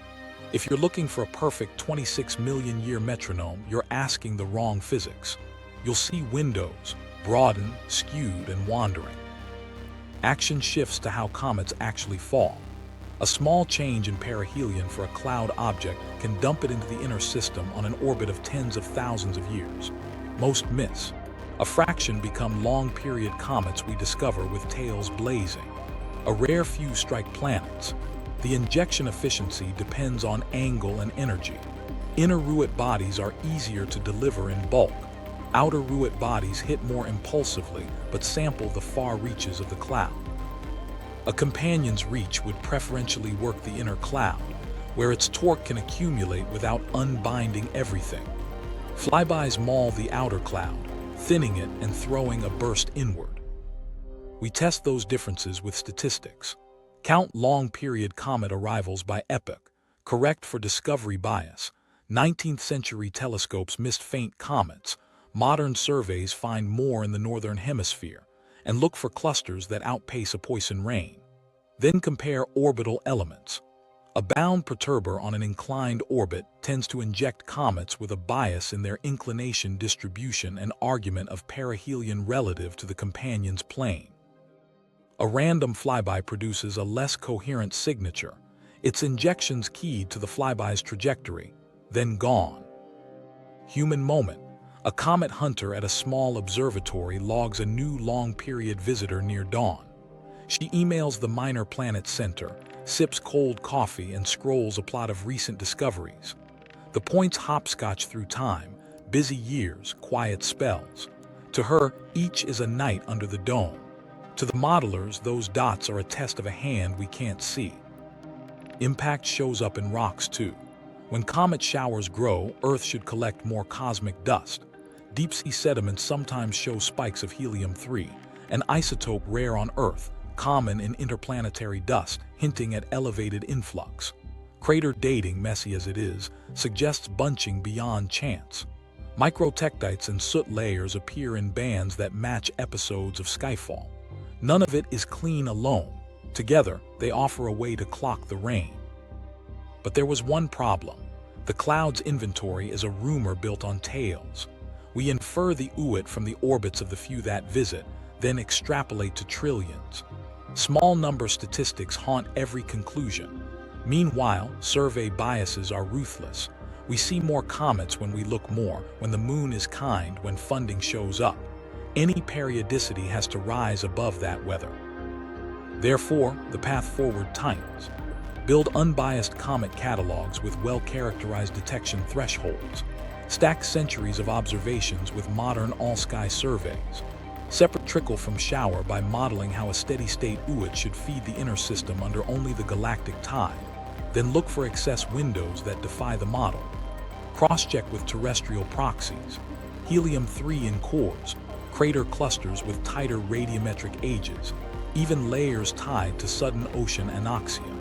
If you're looking for a perfect 26 million year metronome, you're asking the wrong physics. You'll see windows, broaden, skewed, and wandering. Action shifts to how comets actually fall. A small change in perihelion for a cloud object can dump it into the inner system on an orbit of tens of thousands of years. Most miss. A fraction become long-period comets we discover with tails blazing. A rare few strike planets. The injection efficiency depends on angle and energy. Inner Oort bodies are easier to deliver in bulk. Outer Oort bodies hit more impulsively, but sample the far reaches of the cloud. A companion's reach would preferentially work the inner cloud, where its torque can accumulate without unbinding everything. Flybys maul the outer cloud, thinning it and throwing a burst inward. We test those differences with statistics. Count long-period comet arrivals by epoch, correct for discovery bias. 19th century telescopes missed faint comets. Modern surveys find more in the northern hemisphere, and look for clusters that outpace a Poisson rain. Then compare orbital elements. A bound perturber on an inclined orbit tends to inject comets with a bias in their inclination distribution and argument of perihelion relative to the companion's plane. A random flyby produces a less coherent signature, its injections keyed to the flyby's trajectory, then gone. Human moment. A comet hunter at a small observatory logs a new long-period visitor near dawn. She emails the Minor Planet Center, sips cold coffee, and scrolls a plot of recent discoveries. The points hopscotch through time, busy years, quiet spells. To her, each is a night under the dome. To the modelers, those dots are a test of a hand we can't see. Impact shows up in rocks too. When comet showers grow, Earth should collect more cosmic dust. Deep-sea sediments sometimes show spikes of helium-3, an isotope rare on Earth, common in interplanetary dust, hinting at elevated influx. Crater dating, messy as it is, suggests bunching beyond chance. Microtectites and soot layers appear in bands that match episodes of Skyfall. None of it is clean alone. Together, they offer a way to clock the rain. But there was one problem. The cloud's inventory is a rumor built on tales. We infer the Oort from the orbits of the few that visit, then extrapolate to trillions. Small number statistics haunt every conclusion. Meanwhile, survey biases are ruthless. We see more comets when we look more, when the moon is kind, when funding shows up. Any periodicity has to rise above that weather. Therefore, the path forward tightens. Build unbiased comet catalogs with well-characterized detection thresholds. Stack centuries of observations with modern all-sky surveys. Separate trickle from shower by modeling how a steady-state Oort should feed the inner system under only the galactic tide. Then look for excess windows that defy the model. Cross-check with terrestrial proxies. Helium-3 in cores, crater clusters with tighter radiometric ages, even layers tied to sudden ocean anoxia.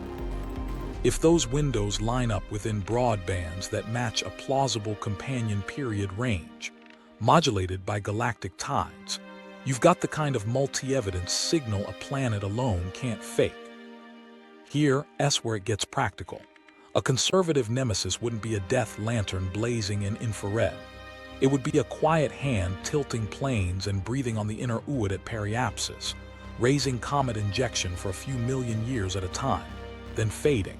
If those windows line up within broad bands that match a plausible companion period range, modulated by galactic tides, you've got the kind of multi-evidence signal a planet alone can't fake. Here's where it gets practical. A conservative Nemesis wouldn't be a death lantern blazing in infrared. It would be a quiet hand tilting planes and breathing on the inner Oort at periapsis, raising comet injection for a few million years at a time, then fading.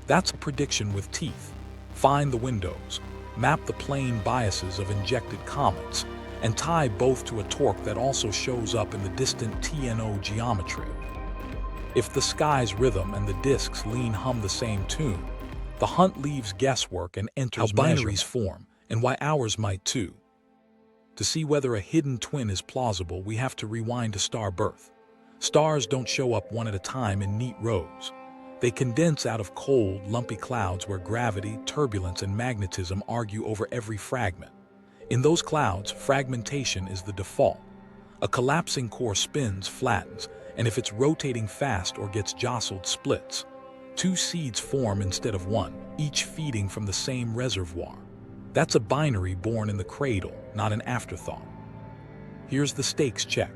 That's a prediction with teeth. Find the windows, map the plane biases of injected comets, and tie both to a torque that also shows up in the distant TNO geometry. If the sky's rhythm and the disk's lean hum the same tune, the hunt leaves guesswork and enters how binaries form, and why ours might too. To see whether a hidden twin is plausible, we have to rewind to star birth. Stars don't show up one at a time in neat rows. They condense out of cold, lumpy clouds where gravity, turbulence, and magnetism argue over every fragment. In those clouds, fragmentation is the default. A collapsing core spins, flattens, and if it's rotating fast or gets jostled, splits. Two seeds form instead of one, each feeding from the same reservoir. That's a binary born in the cradle, not an afterthought. Here's the stakes check.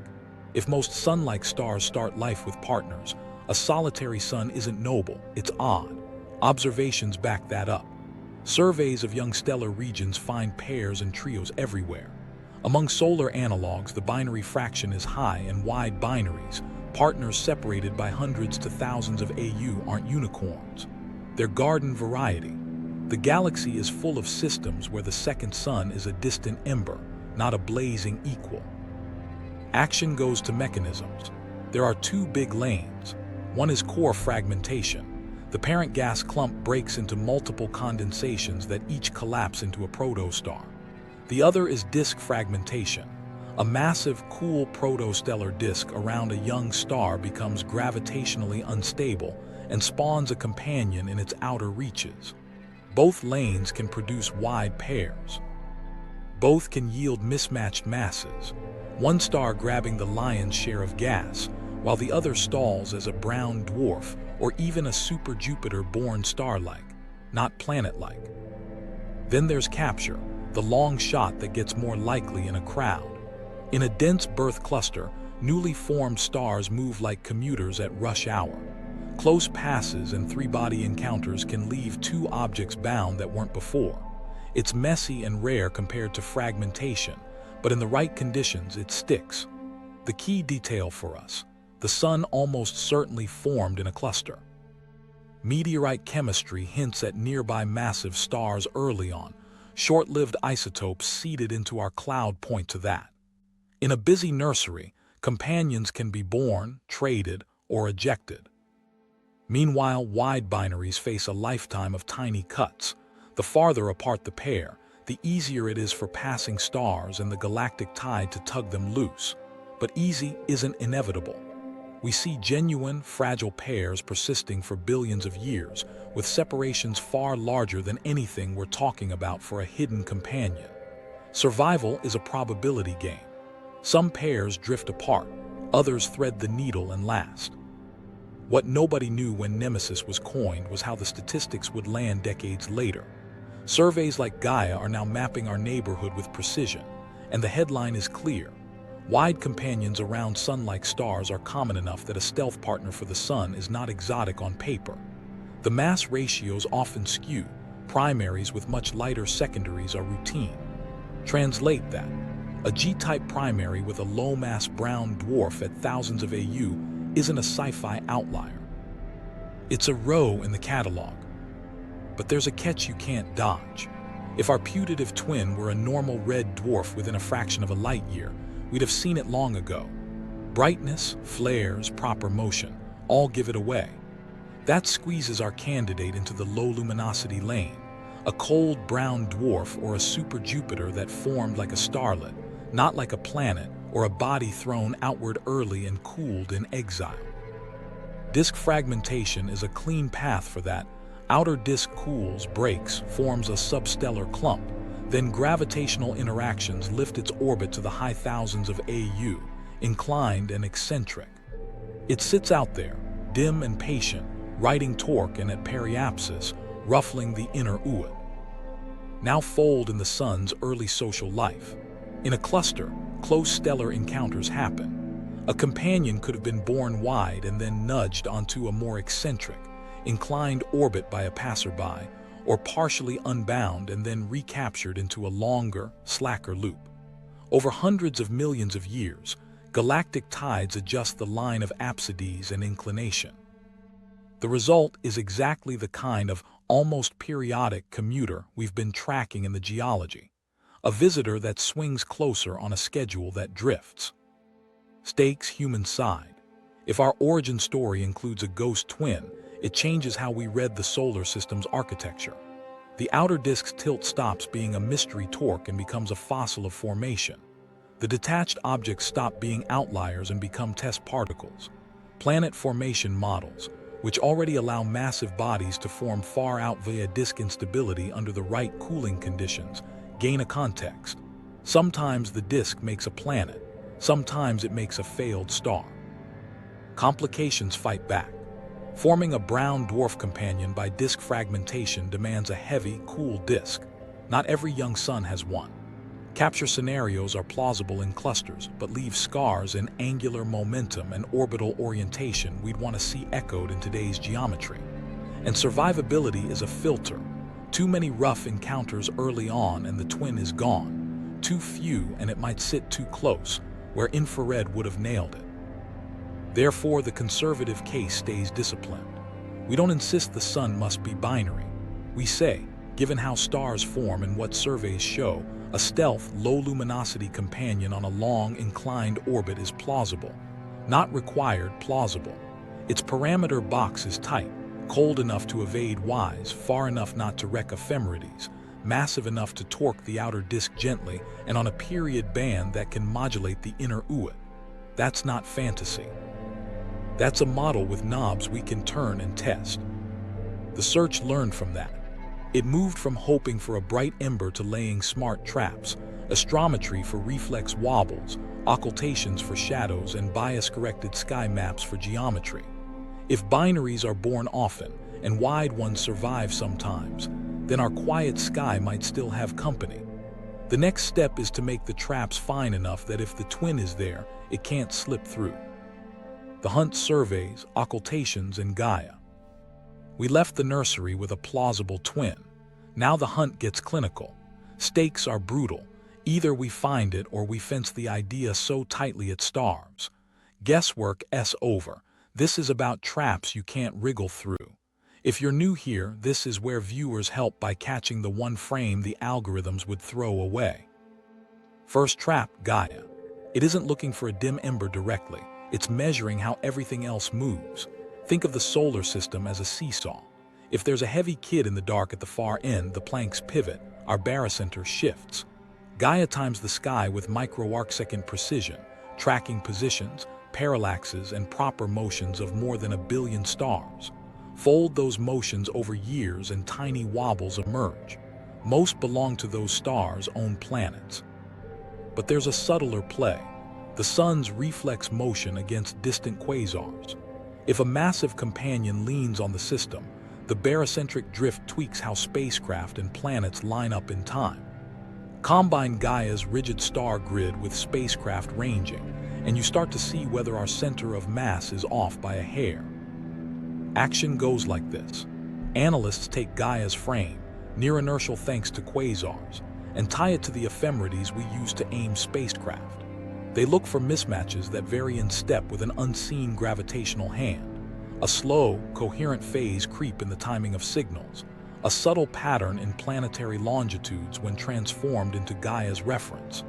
If most sun-like stars start life with partners, a solitary sun isn't noble, it's odd. Observations back that up. Surveys of young stellar regions find pairs and trios everywhere. Among solar analogs, the binary fraction is high, and wide binaries, partners separated by hundreds to thousands of AU, aren't unicorns. They're garden variety. The galaxy is full of systems where the second sun is a distant ember, not a blazing equal. Action goes to mechanisms. There are two big lanes. One is core fragmentation. The parent gas clump breaks into multiple condensations that each collapse into a protostar. The other is disk fragmentation. A massive, cool protostellar disk around a young star becomes gravitationally unstable and spawns a companion in its outer reaches. Both lanes can produce wide pairs. Both can yield mismatched masses, one star grabbing the lion's share of gas, while the other stalls as a brown dwarf or even a super Jupiter-born star-like, not planet-like. Then there's capture, the long shot that gets more likely in a crowd. In a dense birth cluster, newly formed stars move like commuters at rush hour. Close passes and three-body encounters can leave two objects bound that weren't before. It's messy and rare compared to fragmentation, but in the right conditions it sticks. The key detail for us: the sun almost certainly formed in a cluster. Meteorite chemistry hints at nearby massive stars early on. Short-lived isotopes seeded into our cloud point to that. In a busy nursery, companions can be born, traded, or ejected. Meanwhile, wide binaries face a lifetime of tiny cuts. The farther apart the pair, the easier it is for passing stars and the galactic tide to tug them loose. But easy isn't inevitable. We see genuine, fragile pairs persisting for billions of years, with separations far larger than anything we're talking about for a hidden companion. Survival is a probability game. Some pairs drift apart, Others thread the needle and last. What nobody knew when Nemesis was coined was how the statistics would land decades later. Surveys like Gaia are now mapping our neighborhood with precision, and the headline is clear. Wide companions around Sun-like stars are common enough that a stealth partner for the Sun is not exotic on paper. The mass ratios often skew. Primaries with much lighter secondaries are routine. Translate that. A G-type primary with a low-mass brown dwarf at thousands of AU isn't a sci-fi outlier. It's a row in the catalog. But there's a catch you can't dodge. If our putative twin were a normal red dwarf within a fraction of a light year, we'd have seen it long ago. Brightness, flares, proper motion, all give it away. That squeezes our candidate into the low luminosity lane, a cold brown dwarf or a super Jupiter that formed like a starlet, not like a planet or a body thrown outward early and cooled in exile. Disk fragmentation is a clean path for that. Outer disk cools, breaks, forms a substellar clump. Then gravitational interactions lift its orbit to the high thousands of AU, inclined and eccentric. It sits out there, dim and patient, riding torque and at periapsis, ruffling the inner Oort. Now fold in the Sun's early social life. In a cluster, close stellar encounters happen. A companion could have been born wide and then nudged onto a more eccentric, inclined orbit by a passerby, or partially unbound and then recaptured into a longer, slacker loop. Over hundreds of millions of years, galactic tides adjust the line of apsides and inclination. The result is exactly the kind of almost periodic commuter we've been tracking in the geology, a visitor that swings closer on a schedule that drifts. Stakes human side. If our origin story includes a ghost twin, it changes how we read the solar system's architecture. The outer disk's tilt stops being a mystery torque and becomes a fossil of formation. The detached objects stop being outliers and become test particles. Planet formation models, which already allow massive bodies to form far out via disk instability under the right cooling conditions, gain a context. Sometimes the disk makes a planet, sometimes it makes a failed star. Complications fight back. Forming a brown dwarf companion by disk fragmentation demands a heavy, cool disk. Not every young sun has one. Capture scenarios are plausible in clusters, but leave scars in angular momentum and orbital orientation we'd want to see echoed in today's geometry. And survivability is a filter. Too many rough encounters early on and the twin is gone. Too few and it might sit too close, where infrared would have nailed it. Therefore, the conservative case stays disciplined. We don't insist the sun must be binary. We say, given how stars form and what surveys show, a stealth, low-luminosity companion on a long, inclined orbit is plausible. Not required, plausible. Its parameter box is tight, cold enough to evade WISE, far enough not to wreck ephemerides, massive enough to torque the outer disk gently, and on a period band that can modulate the inner Oort. That's not fantasy. That's a model with knobs we can turn and test. The search learned from that. It moved from hoping for a bright ember to laying smart traps, astrometry for reflex wobbles, occultations for shadows, and bias-corrected sky maps for geometry. If binaries are born often, and wide ones survive sometimes, then our quiet sky might still have company. The next step is to make the traps fine enough that if the twin is there, it can't slip through. The hunt surveys, occultations, and Gaia. We left the nursery with a plausible twin. Now the hunt gets clinical. Stakes are brutal. Either we find it or we fence the idea so tightly it starves. Guesswork over. This is about traps you can't wriggle through. If you're new here, this is where viewers help by catching the one frame the algorithms would throw away. First trap, Gaia. It isn't looking for a dim ember directly. It's measuring how everything else moves. Think of the solar system as a seesaw. If there's a heavy kid in the dark at the far end, the planks pivot, our barycenter shifts. Gaia times the sky with micro-arcsecond precision, tracking positions, parallaxes, and proper motions of more than 1 billion stars. Fold those motions over years and tiny wobbles emerge. Most belong to those stars' own planets. But there's a subtler play. the sun's reflex motion against distant quasars. If a massive companion leans on the system, the barycentric drift tweaks how spacecraft and planets line up in time. Combine Gaia's rigid star grid with spacecraft ranging, and you start to see whether our center of mass is off by a hair. Action goes like this. Analysts take Gaia's frame, near inertial thanks to quasars, and tie it to the ephemerides we use to aim spacecraft. They look for mismatches that vary in step with an unseen gravitational hand, a slow, coherent phase creep in the timing of signals, a subtle pattern in planetary longitudes when transformed into Gaia's reference.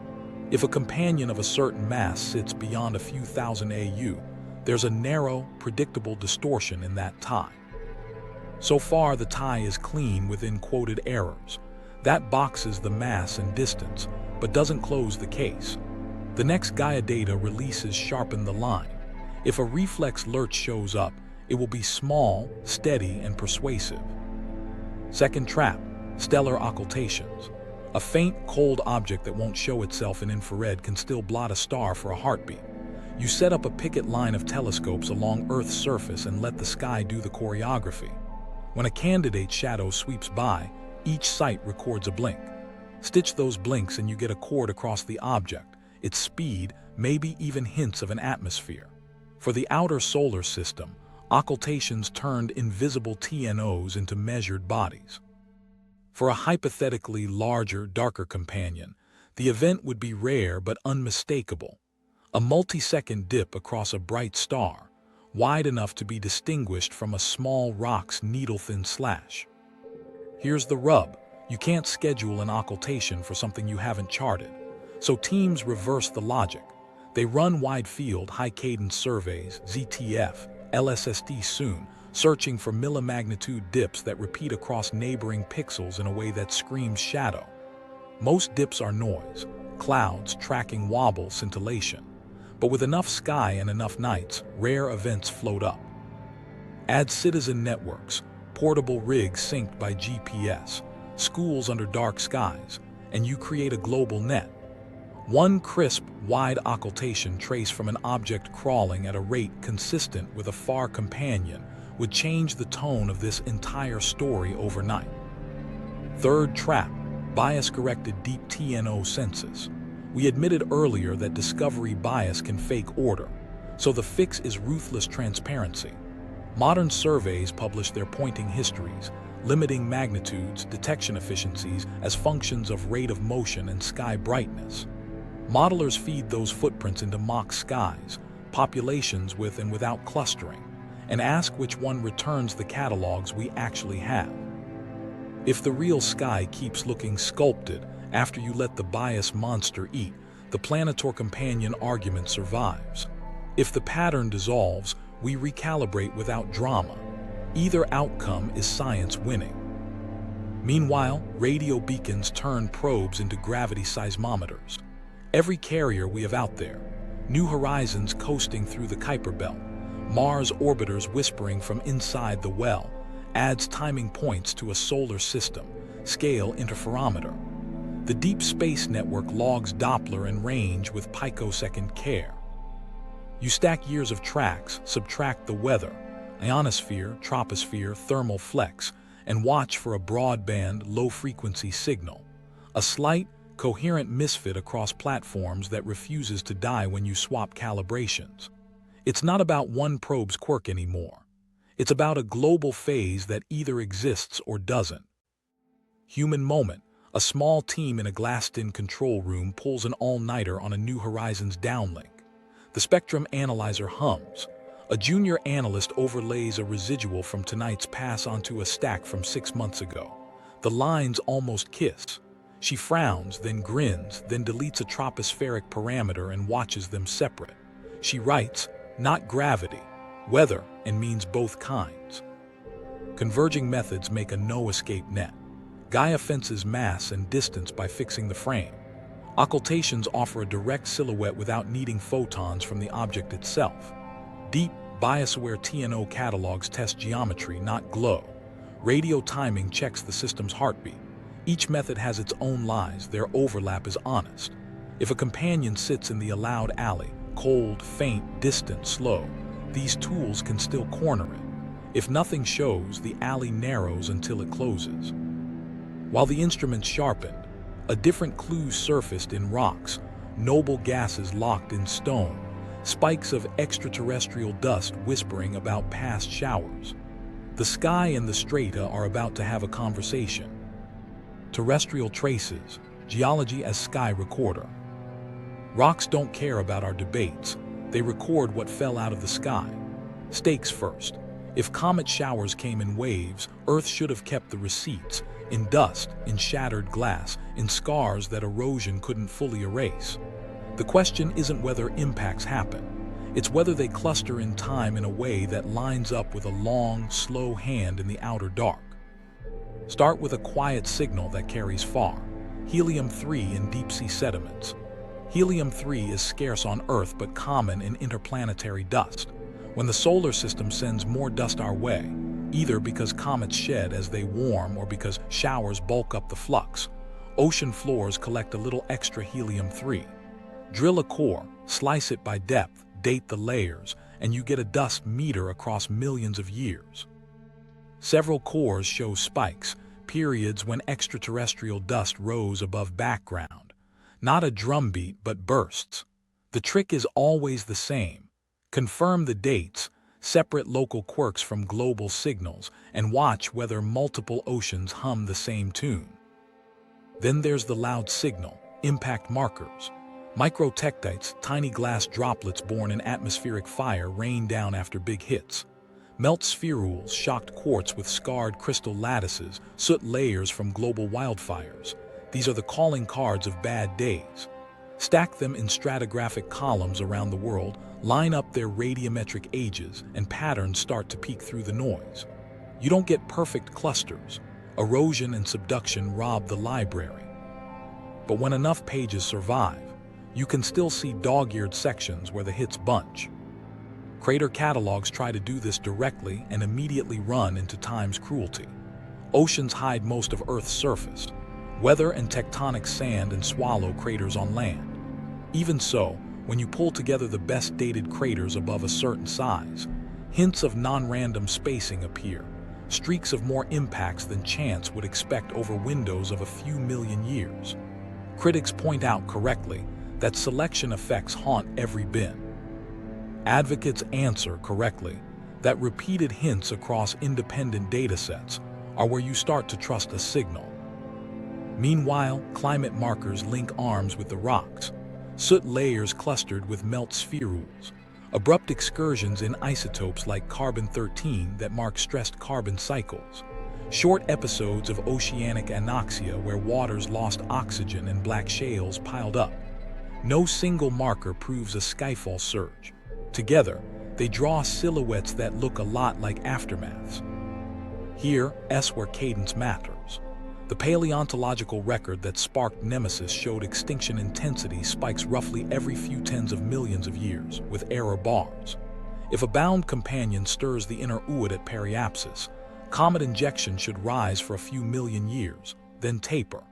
If a companion of a certain mass sits beyond a few thousand AU, there's a narrow, predictable distortion in that tie. So far, the tie is clean within quoted errors. That boxes the mass and distance, but doesn't close the case. The next Gaia data releases sharpen the line. If a reflex lurch shows up, it will be small, steady, and persuasive. Second trap, stellar occultations. A faint, cold object that won't show itself in infrared can still blot a star for a heartbeat. You set up a picket line of telescopes along Earth's surface and let the sky do the choreography. When a candidate shadow sweeps by, each sight records a blink. Stitch those blinks and you get a chord across the object, its speed, maybe even hints of an atmosphere. For the outer solar system, occultations turned invisible TNOs into measured bodies. For a hypothetically larger, darker companion, the event would be rare but unmistakable. A multi-second dip across a bright star, wide enough to be distinguished from a small rock's needle-thin slash. Here's the rub. You can't schedule an occultation for something you haven't charted. So teams reverse the logic. They run wide-field, high-cadence surveys, ZTF, LSST soon, searching for millimagnitude dips that repeat across neighboring pixels in a way that screams shadow. Most dips are noise, clouds tracking wobble scintillation. But with enough sky and enough nights, rare events float up. Add citizen networks, portable rigs synced by GPS, schools under dark skies, and you create a global net. One crisp, wide occultation trace from an object crawling at a rate consistent with a far companion would change the tone of this entire story overnight. Third trap, bias-corrected deep TNO census. We admitted earlier that discovery bias can fake order, so the fix is ruthless transparency. Modern surveys publish their pointing histories, limiting magnitudes, detection efficiencies as functions of rate of motion and sky brightness. Modelers feed those footprints into mock skies, populations with and without clustering, and ask which one returns the catalogs we actually have. If the real sky keeps looking sculpted after you let the bias monster eat, the Planetor companion argument survives. If the pattern dissolves, we recalibrate without drama. Either outcome is science winning. Meanwhile, radio beacons turn probes into gravity seismometers. Every carrier we have out there, New Horizons coasting through the Kuiper Belt, Mars orbiters whispering from inside the well, adds timing points to a solar system, scale interferometer. The Deep Space Network logs Doppler and range with picosecond care. You stack years of tracks, subtract the weather, ionosphere, troposphere, thermal flex, and watch for a broadband, low-frequency signal. A slight, coherent misfit across platforms that refuses to die when you swap calibrations. It's not about one probe's quirk anymore. It's about a global phase that either exists or doesn't. Human moment. A small team in a glassed-in control room pulls an all-nighter on a New Horizons downlink. The spectrum analyzer hums. A junior analyst overlays a residual from tonight's pass onto a stack from 6 months ago. The lines almost kiss. She frowns, then grins, then deletes a tropospheric parameter and watches them separate. She writes, not gravity, weather, and means both kinds. Converging methods make a no-escape net. Gaia fences mass and distance by fixing the frame. Occultations offer a direct silhouette without needing photons from the object itself. Deep, bias-aware TNO catalogs test geometry, not glow. Radio timing checks the system's heartbeat. Each method has its own lies, their overlap is honest. If a companion sits in the allowed alley, cold, faint, distant, slow, these tools can still corner it. If nothing shows, the alley narrows until it closes. While the instruments sharpened, a different clue surfaced in rocks, noble gases locked in stone, spikes of extraterrestrial dust whispering about past showers. The sky and the strata are about to have a conversation. Terrestrial traces, geology as sky recorder. Rocks don't care about our debates. They record what fell out of the sky. Stakes first. If comet showers came in waves, Earth should have kept the receipts, in dust, in shattered glass, in scars that erosion couldn't fully erase. The question isn't whether impacts happen. It's whether they cluster in time in a way that lines up with a long, slow hand in the outer dark. Start with a quiet signal that carries far. Helium-3 in deep-sea sediments. Helium-3 is scarce on Earth but common in interplanetary dust. When the solar system sends more dust our way, either because comets shed as they warm or because showers bulk up the flux, ocean floors collect a little extra helium-3. Drill a core, slice it by depth, date the layers, and you get a dust meter across millions of years. Several cores show spikes, periods when extraterrestrial dust rose above background. Not a drumbeat, but bursts. The trick is always the same. Confirm the dates, separate local quirks from global signals, and watch whether multiple oceans hum the same tune. Then there's the loud signal, impact markers. Microtectites, tiny glass droplets born in atmospheric fire, rain down after big hits. Melt spherules, shocked quartz with scarred crystal lattices, soot layers from global wildfires. These are the calling cards of bad days. Stack them in stratigraphic columns around the world, line up their radiometric ages, and patterns start to peek through the noise. You don't get perfect clusters. Erosion and subduction rob the library. But when enough pages survive, you can still see dog-eared sections where the hits bunch. Crater catalogs try to do this directly and immediately run into time's cruelty. Oceans hide most of Earth's surface. Weather and tectonic sand and swallow craters on land. Even so, when you pull together the best dated craters above a certain size, hints of non-random spacing appear, streaks of more impacts than chance would expect over windows of a few million years. Critics point out correctly that selection effects haunt every bin. Advocates answer correctly that repeated hints across independent datasets are where you start to trust a signal. Meanwhile, climate markers link arms with the rocks, soot layers clustered with melt spherules, abrupt excursions in isotopes like carbon-13 that mark stressed carbon cycles, short episodes of oceanic anoxia where waters lost oxygen and black shales piled up. No single marker proves a skyfall surge. Together, they draw silhouettes that look a lot like aftermaths. Here, where cadence matters. The paleontological record that sparked Nemesis showed extinction intensity spikes roughly every few tens of millions of years, with error bars. If a bound companion stirs the inner Oort at periapsis, comet injection should rise for a few million years, then taper.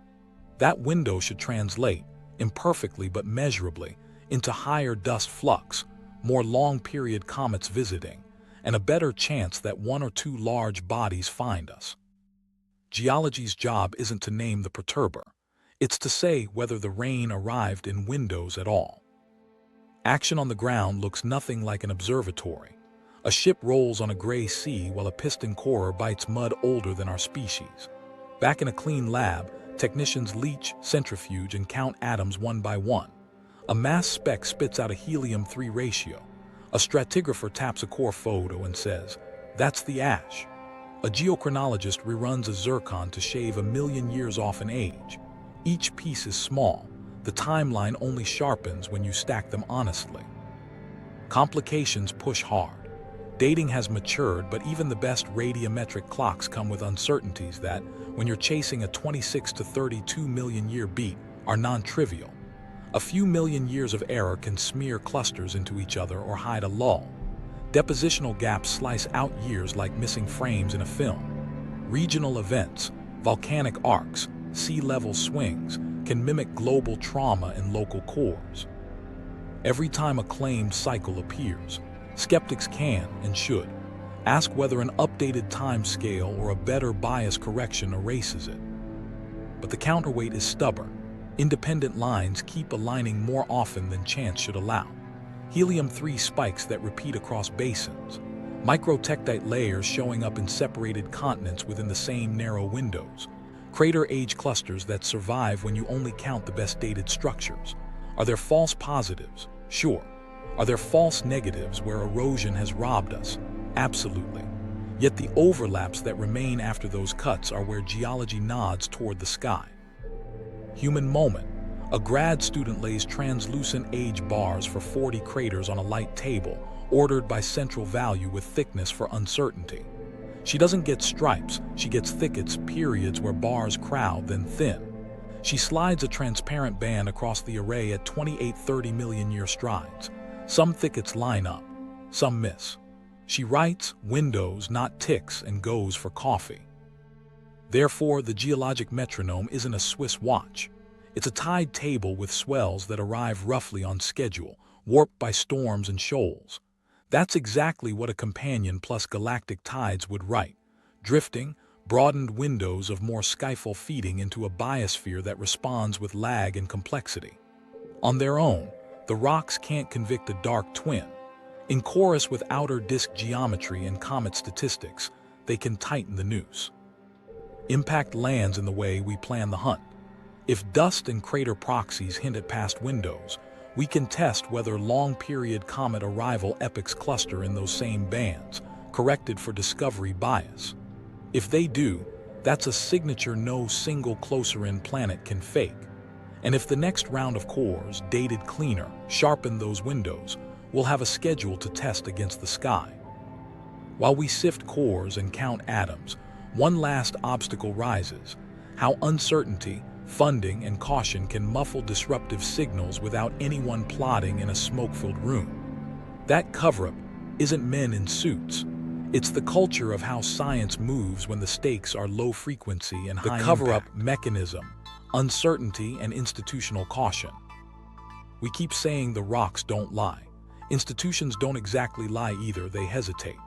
That window should translate, imperfectly but measurably, into higher dust flux, more long-period comets visiting, and a better chance that one or two large bodies find us. Geology's job isn't to name the perturber. It's to say whether the rain arrived in windows at all. Action on the ground looks nothing like an observatory. A ship rolls on a gray sea while a piston corer bites mud older than our species. Back in a clean lab, technicians leach, centrifuge, and count atoms one by one. A mass spec spits out a helium-3 ratio. A stratigrapher taps a core photo and says, "That's the ash." A geochronologist reruns a zircon to shave 1,000,000 years off in age. Each piece is small. The timeline only sharpens when you stack them honestly. Complications push hard. Dating has matured, but even the best radiometric clocks come with uncertainties that, when you're chasing a 26 to 32 million year beat, are non-trivial. A few million years of error can smear clusters into each other or hide a lull. Depositional gaps slice out years like missing frames in a film. Regional events, volcanic arcs, sea level swings can mimic global trauma in local cores. every time a claimed cycle appears. Skeptics can, and should, ask whether an updated time scale or a better bias correction erases it. But the counterweight is stubborn. Independent lines keep aligning more often than chance should allow. Helium-3 spikes that repeat across basins. Microtectite layers showing up in separated continents within the same narrow windows. Crater age clusters that survive when you only count the best dated structures. Are there false positives? Sure. Are there false negatives where erosion has robbed us? Absolutely. Yet the overlaps that remain after those cuts are where geology nods toward the sky. Human moment. A grad student lays translucent age bars for 40 craters on a light table, ordered by central value with thickness for uncertainty. She doesn't get stripes, she gets thickets, periods where bars crowd then thin. She slides a transparent band across the array at 28-30 million year strides. Some thickets line up, some miss. She writes windows, not ticks, and goes for coffee. Therefore, the geologic metronome isn't a Swiss watch. It's a tide table with swells that arrive roughly on schedule, warped by storms and shoals. That's exactly what a companion plus galactic tides would write, drifting, broadened windows of more skyfall feeding into a biosphere that responds with lag and complexity. On their own, the rocks can't convict a dark twin. In chorus with outer disk geometry and comet statistics, they can tighten the noose. Impact lands in the way we plan the hunt. If dust and crater proxies hint at past windows, we can test whether long-period comet arrival epochs cluster in those same bands, corrected for discovery bias. If they do, that's a signature no single closer-in planet can fake. And if the next round of cores, dated cleaner, sharpen those windows, we'll have a schedule to test against the sky. While we sift cores and count atoms, one last obstacle rises: how uncertainty, funding, and caution can muffle disruptive signals without anyone plotting in a smoke-filled room. That cover-up isn't men in suits. It's the culture of how science moves when the stakes are low frequency and high impact. The cover-up mechanism, uncertainty, and institutional caution. We keep saying the rocks don't lie. Institutions don't exactly lie either, they hesitate.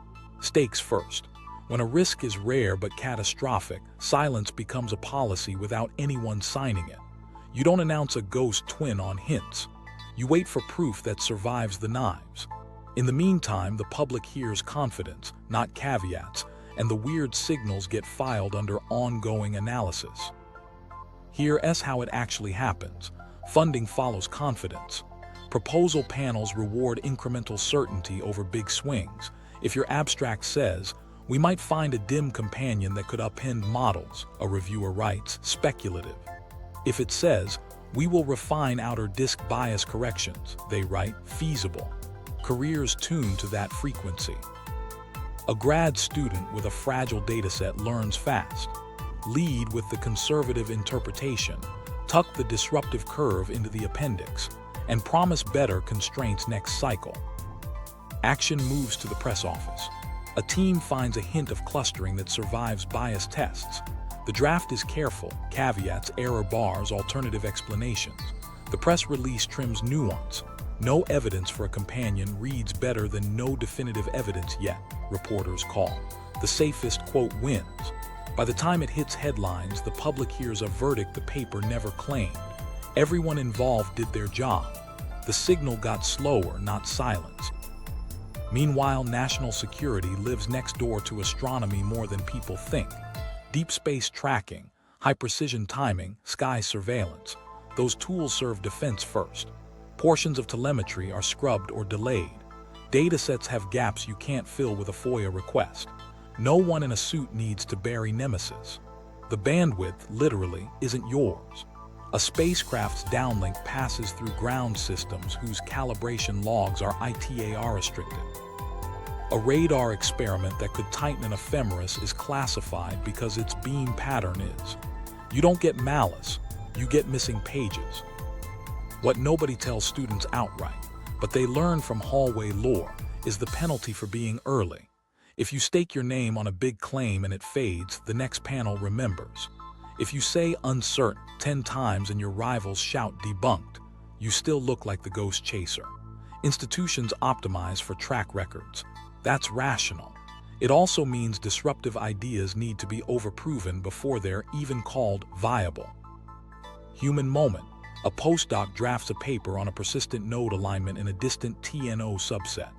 Stakes first. When a risk is rare but catastrophic, silence becomes a policy without anyone signing it. You don't announce a ghost twin on hints. You wait for proof that survives the knives. In the meantime, the public hears confidence, not caveats, and the weird signals get filed under ongoing analysis. Here's how it actually happens. Funding follows confidence. Proposal panels reward incremental certainty over big swings. If your abstract says, "We might find a dim companion that could upend models," a reviewer writes, speculative. If it says, "We will refine outer disk bias corrections," they write, feasible. Careers tune to that frequency. A grad student with a fragile dataset learns fast. Lead with the conservative interpretation, tuck the disruptive curve into the appendix, and promise better constraints next cycle. Action moves to the press office. A team finds a hint of clustering that survives bias tests. The draft is careful, caveats, error bars, alternative explanations. The press release trims nuance. No evidence for a companion reads better than no definitive evidence yet, reporters call. The safest quote wins. By the time it hits headlines, the public hears a verdict the paper never claimed. Everyone involved did their job. The signal got slower, not silenced. Meanwhile, national security lives next door to astronomy more than people think. Deep space tracking, high-precision timing, sky surveillance. Those tools serve defense first. Portions of telemetry are scrubbed or delayed. Datasets have gaps you can't fill with a FOIA request. No one in a suit needs to bury Nemesis. The bandwidth, literally, isn't yours. A spacecraft's downlink passes through ground systems whose calibration logs are ITAR restricted. A radar experiment that could tighten an ephemeris is classified because its beam pattern is. You don't get malice, you get missing pages. What nobody tells students outright, but they learn from hallway lore, is the penalty for being early. If you stake your name on a big claim and it fades, the next panel remembers. If you say uncertain 10 times and your rivals shout debunked, you still look like the ghost chaser. Institutions optimize for track records. That's rational. It also means disruptive ideas need to be overproven before they're even called viable. Human moment. A postdoc drafts a paper on a persistent node alignment in a distant TNO subset.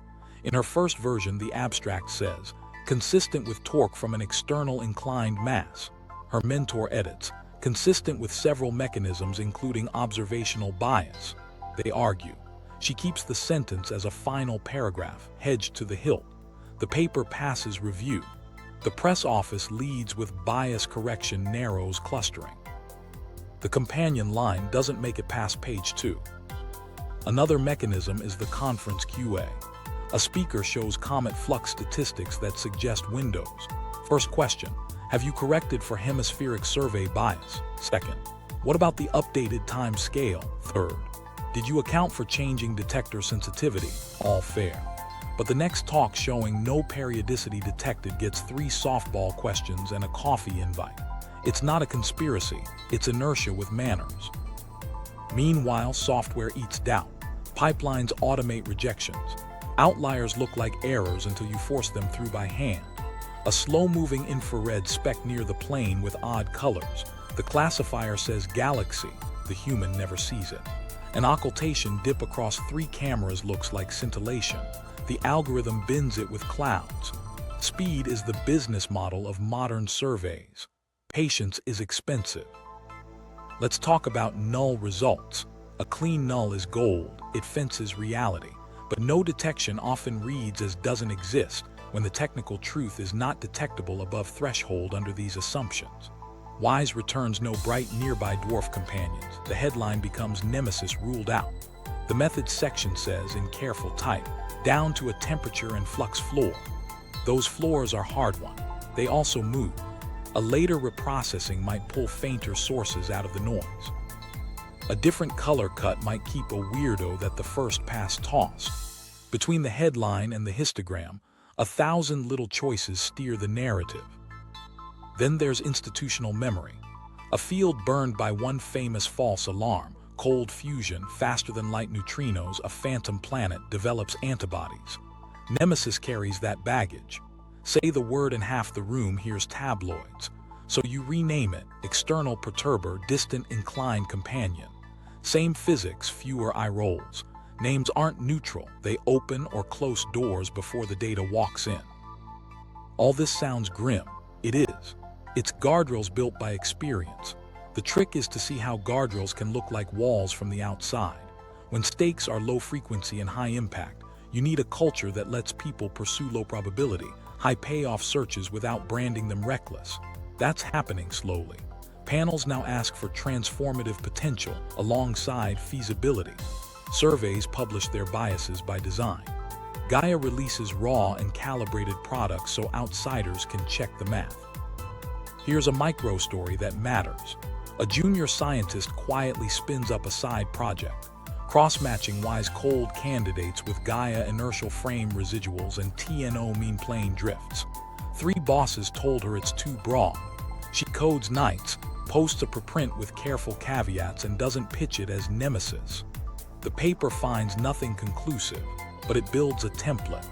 In her first version, the abstract says, consistent with torque from an external inclined mass. Her mentor edits, consistent with several mechanisms including observational bias. They argue. She keeps the sentence as a final paragraph, hedged to the hilt. The paper passes review. The press office leads with bias correction narrows clustering. The companion line doesn't make it past page 2. Another mechanism is the conference QA. A speaker shows comet flux statistics that suggest windows. First question, have you corrected for hemispheric survey bias? Second, what about the updated time scale? Third, did you account for changing detector sensitivity? All fair. But the next talk showing no periodicity detected gets 3 softball questions and a coffee invite. It's not a conspiracy, it's inertia with manners. Meanwhile, software eats doubt. Pipelines automate rejections. Outliers look like errors until you force them through by hand. A slow-moving infrared speck near the plane with odd colors. The classifier says galaxy. The human never sees it. An occultation dip across 3 cameras looks like scintillation. The algorithm bends it with clouds. Speed is the business model of modern surveys. Patience is expensive. Let's talk about null results. A clean null is gold, it fences reality. But no detection often reads as doesn't exist when the technical truth is not detectable above threshold under these assumptions. WISE returns no bright nearby dwarf companions. The headline becomes Nemesis ruled out. The methods section says in careful type, down to a temperature and flux floor. Those floors are hard-won. They also move. A later reprocessing might pull fainter sources out of the noise. A different color cut might keep a weirdo that the first pass tossed. Between the headline and the histogram, 1,000 little choices steer the narrative. Then there's institutional memory. A field burned by one famous false alarm, cold fusion, faster than light neutrinos, a phantom planet develops antibodies. Nemesis carries that baggage. Say the word and half the room hears tabloids. So you rename it, external perturber, distant inclined companion. Same physics, fewer eye rolls. Names aren't neutral, they open or close doors before the data walks in. All this sounds grim. It is. It's guardrails built by experience. The trick is to see how guardrails can look like walls from the outside. When stakes are low frequency and high impact, you need a culture that lets people pursue low probability, high payoff searches without branding them reckless. That's happening slowly. Panels now ask for transformative potential alongside feasibility. Surveys publish their biases by design. Gaia releases raw and calibrated products so outsiders can check the math. Here's a micro story that matters. A junior scientist quietly spins up a side project, cross-matching WISE cold candidates with Gaia inertial frame residuals and TNO mean plane drifts. 3 bosses told her it's too broad. She codes nights, posts a preprint with careful caveats, and doesn't pitch it as Nemesis. The paper finds nothing conclusive, but it builds a template.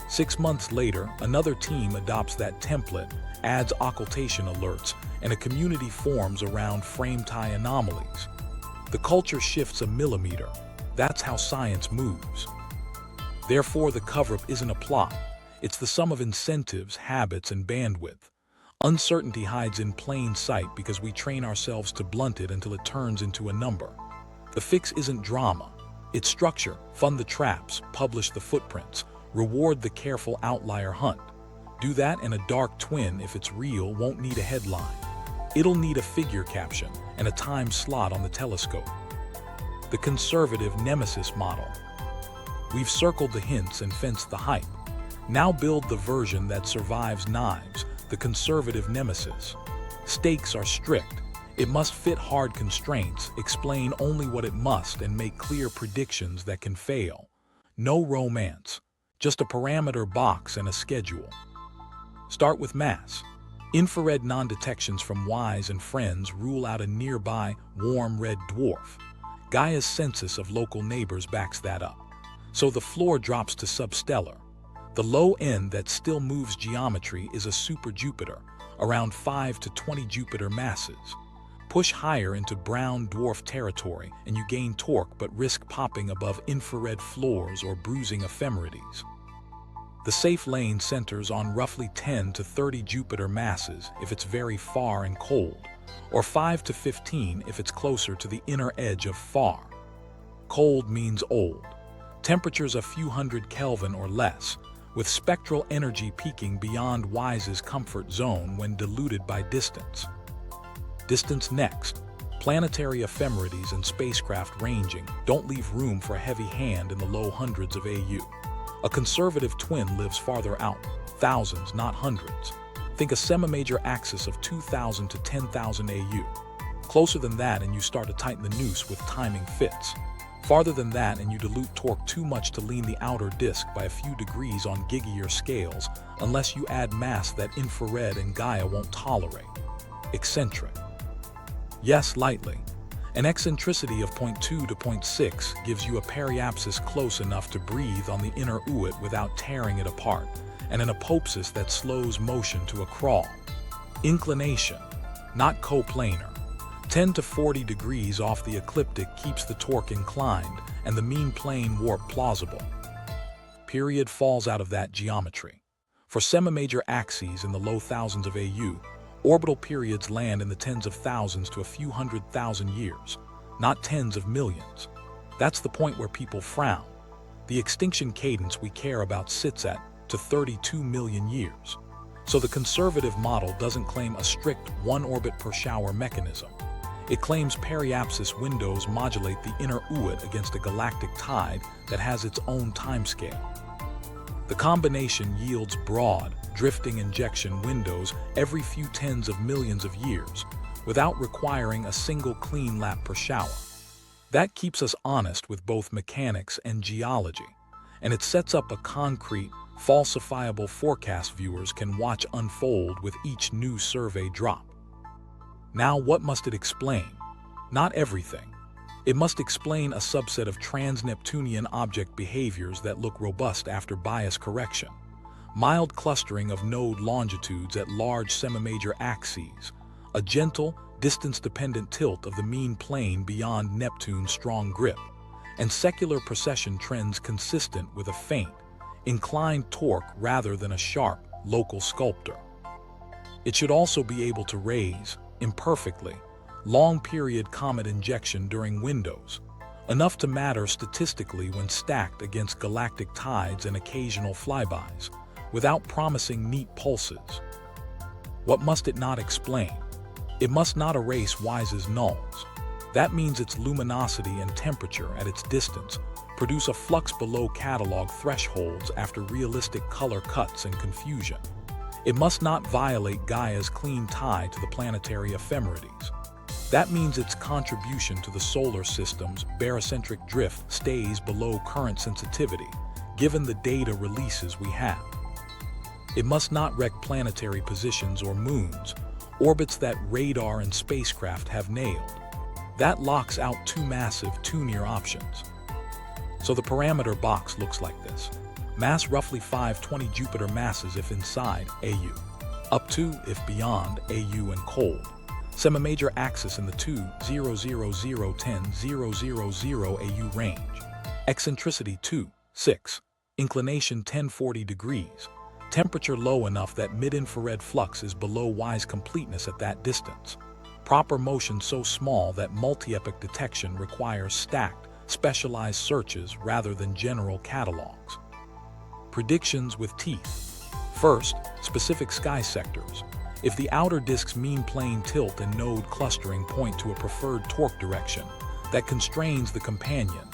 6 months later, another team adopts that template, adds occultation alerts, and a community forms around frame-tie anomalies. The culture shifts a millimeter. That's how science moves. Therefore, the cover-up isn't a plot. It's the sum of incentives, habits, and bandwidth. Uncertainty hides in plain sight because we train ourselves to blunt it until it turns into a number. The fix isn't drama. It's structure. Fund the traps, publish the footprints, reward the careful outlier hunt. Do that, and a dark twin, if it's real, won't need a headline. It'll need a figure caption and a time slot on the telescope. The conservative Nemesis model. We've circled the hints and fenced the hype. Now build the version that survives knives, the conservative Nemesis. Stakes are strict. It must fit hard constraints, explain only what it must, and make clear predictions that can fail. No romance, just a parameter box and a schedule. Start with mass. Infrared non-detections from WISE and friends rule out a nearby warm red dwarf. Gaia's census of local neighbors backs that up. so the floor drops to substellar. The low end that still moves geometry is a super Jupiter, around 5 to 20 Jupiter masses. Push higher into brown dwarf territory and you gain torque but risk popping above infrared floors or bruising ephemerides. The safe lane centers on roughly 10 to 30 Jupiter masses if it's very far and cold, or 5 to 15 if it's closer to the inner edge of far. Cold means old. Temperatures a few hundred Kelvin or less, with spectral energy peaking beyond WISE's comfort zone when diluted by distance. Distance next. Planetary ephemerides and spacecraft ranging don't leave room for a heavy hand in the low hundreds of AU. A conservative twin lives farther out, thousands, not hundreds. Think a semi-major axis of 2,000 to 10,000 AU. Closer than that and you start to tighten the noose with timing fits. Farther than that and you dilute torque too much to lean the outer disk by a few degrees on gigier scales, unless you add mass that infrared and Gaia won't tolerate. Eccentric. Yes, lightly. An eccentricity of 0.2 to 0.6 gives you a periapsis close enough to breathe on the inner Oort without tearing it apart, and an apopsis that slows motion to a crawl. Inclination, not coplanar. 10 to 40 degrees off the ecliptic keeps the torque inclined and the mean plane warp plausible. Period falls out of that geometry. For semi-major axes in the low thousands of AU, orbital periods land in the tens of thousands to a few 100,000 years, not tens of millions. That's the point where people frown. The extinction cadence we care about sits at to 32 million years. So the conservative model doesn't claim a strict one orbit per shower mechanism. It claims periapsis windows modulate the inner Oort against a galactic tide that has its own timescale. The combination yields broad, drifting injection windows every few tens of millions of years, without requiring a single clean lap per shower. That keeps us honest with both mechanics and geology, and it sets up a concrete, falsifiable forecast viewers can watch unfold with each new survey drop. Now what must it explain? Not everything. It must explain a subset of trans-Neptunian object behaviors that look robust after bias correction. Mild clustering of node longitudes at large semi-major axes, a gentle, distance-dependent tilt of the mean plane beyond Neptune's strong grip, and secular precession trends consistent with a faint, inclined torque rather than a sharp, local sculptor. It should also be able to raise, imperfectly, long-period comet injection during windows, enough to matter statistically when stacked against galactic tides and occasional flybys, without promising neat pulses. What must it not explain? It must not erase WISE's nulls. That means its luminosity and temperature at its distance produce a flux below catalog thresholds after realistic color cuts and confusion. It must not violate Gaia's clean tie to the planetary ephemerides. That means its contribution to the solar system's barocentric drift stays below current sensitivity, given the data releases we have. It must not wreck planetary positions or moons, orbits that radar and spacecraft have nailed. That locks out two massive, too-near options. So the parameter box looks like this. Mass roughly 520 Jupiter masses if inside AU. Up to if beyond AU and cold. Semi-major axis in the 2,00010,000 AU range. Eccentricity 2, 6. Inclination 1040 degrees. Temperature low enough that mid-infrared flux is below WISE completeness at that distance. Proper motion so small that multi-epoch detection requires stacked, specialized searches rather than general catalogs. Predictions with teeth. First, specific sky sectors. If the outer disk's mean plane tilt and node clustering point to a preferred torque direction that constrains the companion,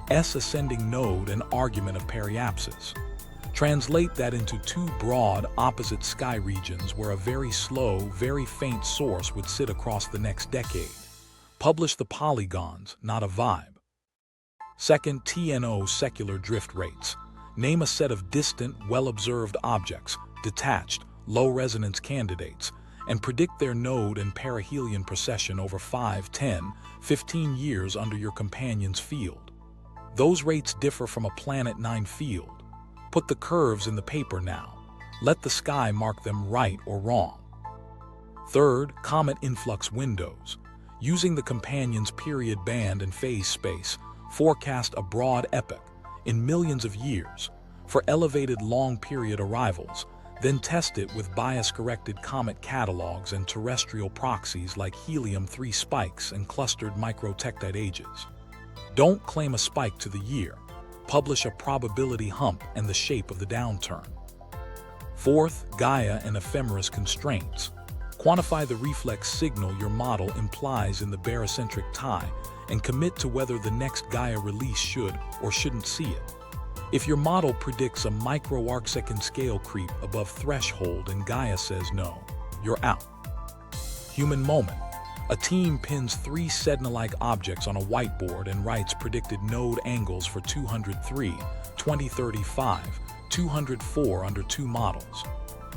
ascending node and argument of periapsis. Translate that into two broad, opposite sky regions where a very slow, very faint source would sit across the next decade. Publish the polygons, not a vibe. Second, TNO secular drift rates. Name a set of distant, well-observed objects, detached, low-resonance candidates, and predict their node and perihelion precession over 5, 10, 15 years under your companion's field. Those rates differ from a Planet 9 field. Put the curves in the paper now. Let the sky mark them right or wrong. Third, comet influx windows. Using the companion's period band and phase space, forecast a broad epoch, in millions of years, for elevated long-period arrivals, then test it with bias-corrected comet catalogs and terrestrial proxies like helium-3 spikes and clustered microtectite ages. Don't claim a spike to the year. Publish a probability hump and the shape of the downturn. Fourth, Gaia and ephemeris constraints. Quantify the reflex signal your model implies in the barocentric tie and commit to whether the next Gaia release should or shouldn't see it. If your model predicts a micro-arcsecond scale creep above threshold and Gaia says no, you're out. Human moment. A team pins 3 Sedna-like objects on a whiteboard and writes predicted node angles for 203, 2035, 204 under 2 models.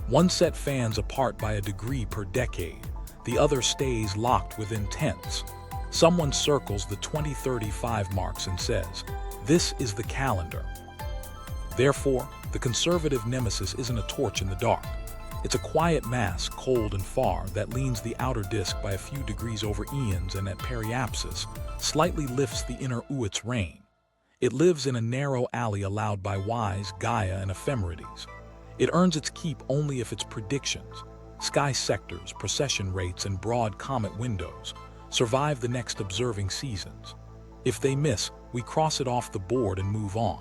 One set fans apart by a degree per decade, the other stays locked within tenths. Someone circles the 2035 marks and says, "This is the calendar." Therefore, the conservative Nemesis isn't a torch in the dark. It's a quiet mass, cold and far, that leans the outer disk by a few degrees over Eons and at periapsis, slightly lifts the inner Oort's reign. It lives in a narrow alley allowed by Wise, Gaia, and ephemerides. It earns its keep only if its predictions, sky sectors, precession rates, and broad comet windows, survive the next observing seasons. If they miss, we cross it off the board and move on.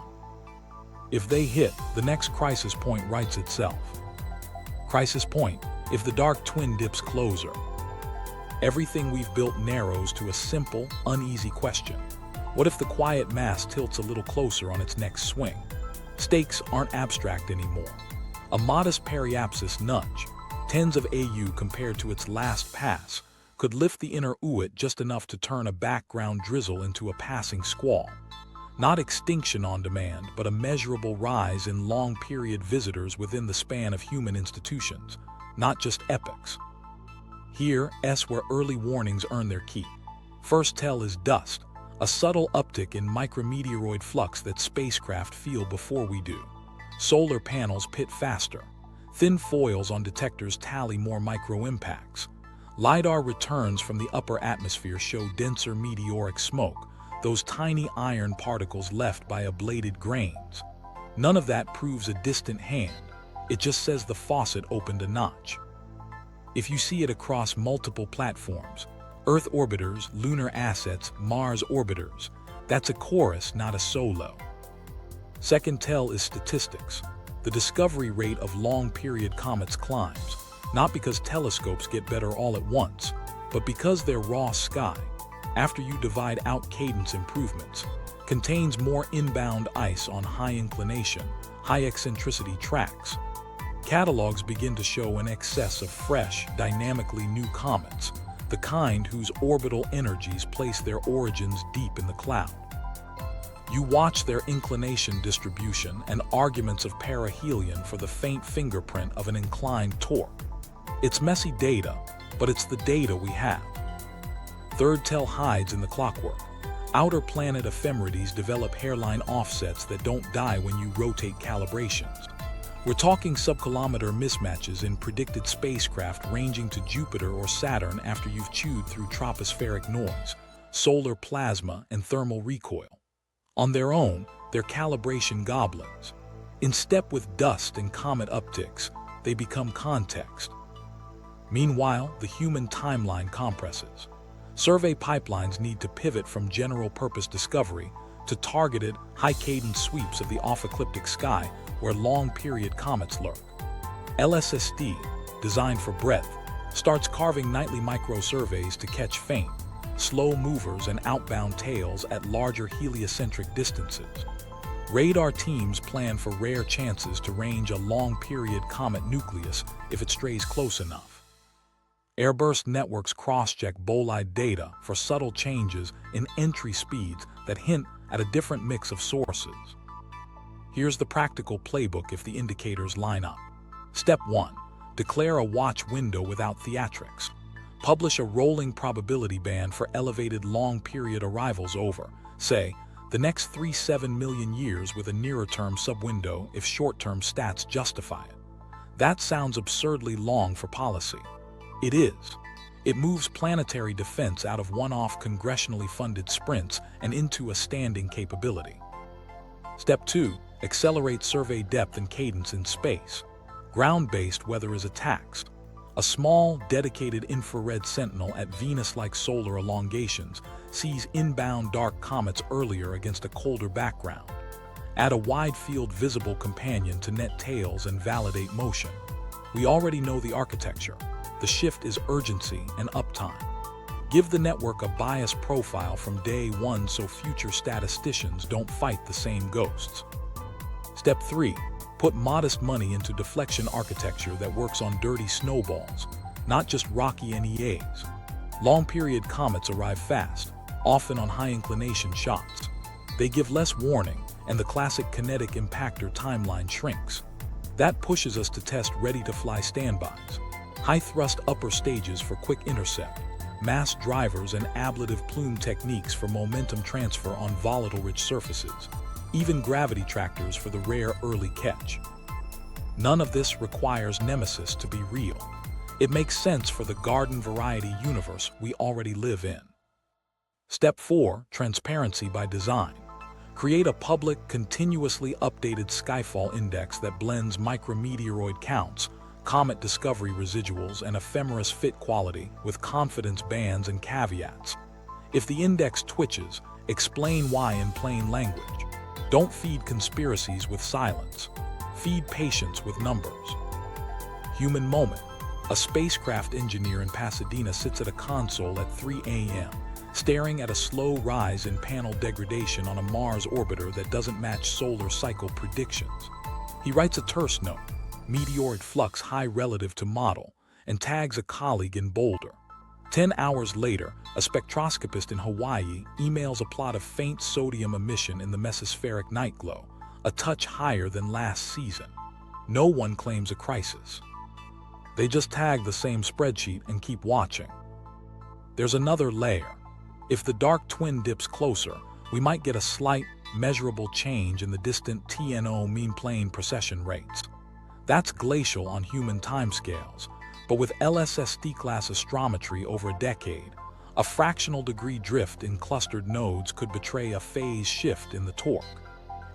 If they hit, the next crisis point writes itself. Crisis point, if the dark twin dips closer. Everything we've built narrows to a simple, uneasy question. What if the quiet mass tilts a little closer on its next swing? Stakes aren't abstract anymore. A modest periapsis nudge, tens of AU compared to its last pass, could lift the inner Oort just enough to turn a background drizzle into a passing squall. Not extinction on demand, but a measurable rise in long-period visitors within the span of human institutions, not just epochs. Here's where early warnings earn their keep. First tell is dust, a subtle uptick in micrometeoroid flux that spacecraft feel before we do. Solar panels pit faster. Thin foils on detectors tally more micro-impacts. LiDAR returns from the upper atmosphere show denser meteoric smoke, those tiny iron particles left by ablated grains. None of that proves a distant hand. It just says the faucet opened a notch. If you see it across multiple platforms, Earth orbiters, lunar assets, Mars orbiters, that's a chorus, not a solo. Second tell is statistics. The discovery rate of long-period comets climbs, not because telescopes get better all at once, but because their raw sky, after you divide out cadence improvements, contains more inbound ice on high inclination, high eccentricity tracks. Catalogs begin to show an excess of fresh, dynamically new comets, the kind whose orbital energies place their origins deep in the cloud. You watch their inclination distribution and arguments of perihelion for the faint fingerprint of an inclined torque. It's messy data, but it's the data we have. Third tell hides in the clockwork. Outer planet ephemerides develop hairline offsets that don't die when you rotate calibrations. We're talking subkilometer mismatches in predicted spacecraft ranging to Jupiter or Saturn after you've chewed through tropospheric noise, solar plasma, and thermal recoil. On their own, they're calibration goblins. In step with dust and comet upticks, they become context. Meanwhile, the human timeline compresses. Survey pipelines need to pivot from general-purpose discovery to targeted, high-cadence sweeps of the off-ecliptic sky where long-period comets lurk. LSST, designed for breadth, starts carving nightly micro-surveys to catch faint, slow movers and outbound tails at larger heliocentric distances. Radar teams plan for rare chances to range a long-period comet nucleus if it strays close enough. Airburst networks cross-check bolide data for subtle changes in entry speeds that hint at a different mix of sources. Here's the practical playbook if the indicators line up. Step 1. Declare a watch window without theatrics. Publish a rolling probability band for elevated long-period arrivals over, say, The next 3-7 million years with a nearer-term subwindow if short-term stats justify it. That sounds absurdly long for policy. It is. It moves planetary defense out of one-off congressionally funded sprints and into a standing capability. Step 2. Accelerate survey depth and cadence in space. Ground-based weather is attacks. A small, dedicated infrared sentinel at Venus-like solar elongations sees inbound dark comets earlier against a colder background. Add a wide-field visible companion to net tails and validate motion. We already know the architecture. The shift is urgency and uptime. Give the network a bias profile from day one so future statisticians don't fight the same ghosts. Step 3. Put modest money into deflection architecture that works on dirty snowballs, not just rocky NEAs. Long-period comets arrive fast, often on high-inclination shots. They give less warning, and the classic kinetic impactor timeline shrinks. That pushes us to test ready-to-fly standbys. High-thrust upper stages for quick intercept, mass drivers and ablative plume techniques for momentum transfer on volatile-rich surfaces, even gravity tractors for the rare early catch. None of this requires Nemesis to be real. It makes sense for the garden-variety universe we already live in. Step 4. Transparency by design. Create a public, continuously updated skyfall index that blends micrometeoroid counts, comet discovery residuals, and ephemeris fit quality with confidence bands and caveats. If the index twitches, explain why in plain language. Don't feed conspiracies with silence. Feed patience with numbers. Human moment. A spacecraft engineer in Pasadena sits at a console at 3 a.m., staring at a slow rise in panel degradation on a Mars orbiter that doesn't match solar cycle predictions. He writes a terse note, meteoroid flux high relative to model, and tags a colleague in Boulder. 10 hours later, a spectroscopist in Hawaii emails a plot of faint sodium emission in the mesospheric night glow, a touch higher than last season. No one claims a crisis. They just tag the same spreadsheet and keep watching. There's another layer. If the dark twin dips closer, we might get a slight, measurable change in the distant TNO mean plane precession rates. That's glacial on human timescales, but with LSST-class astrometry over a decade, a fractional degree drift in clustered nodes could betray a phase shift in the torque.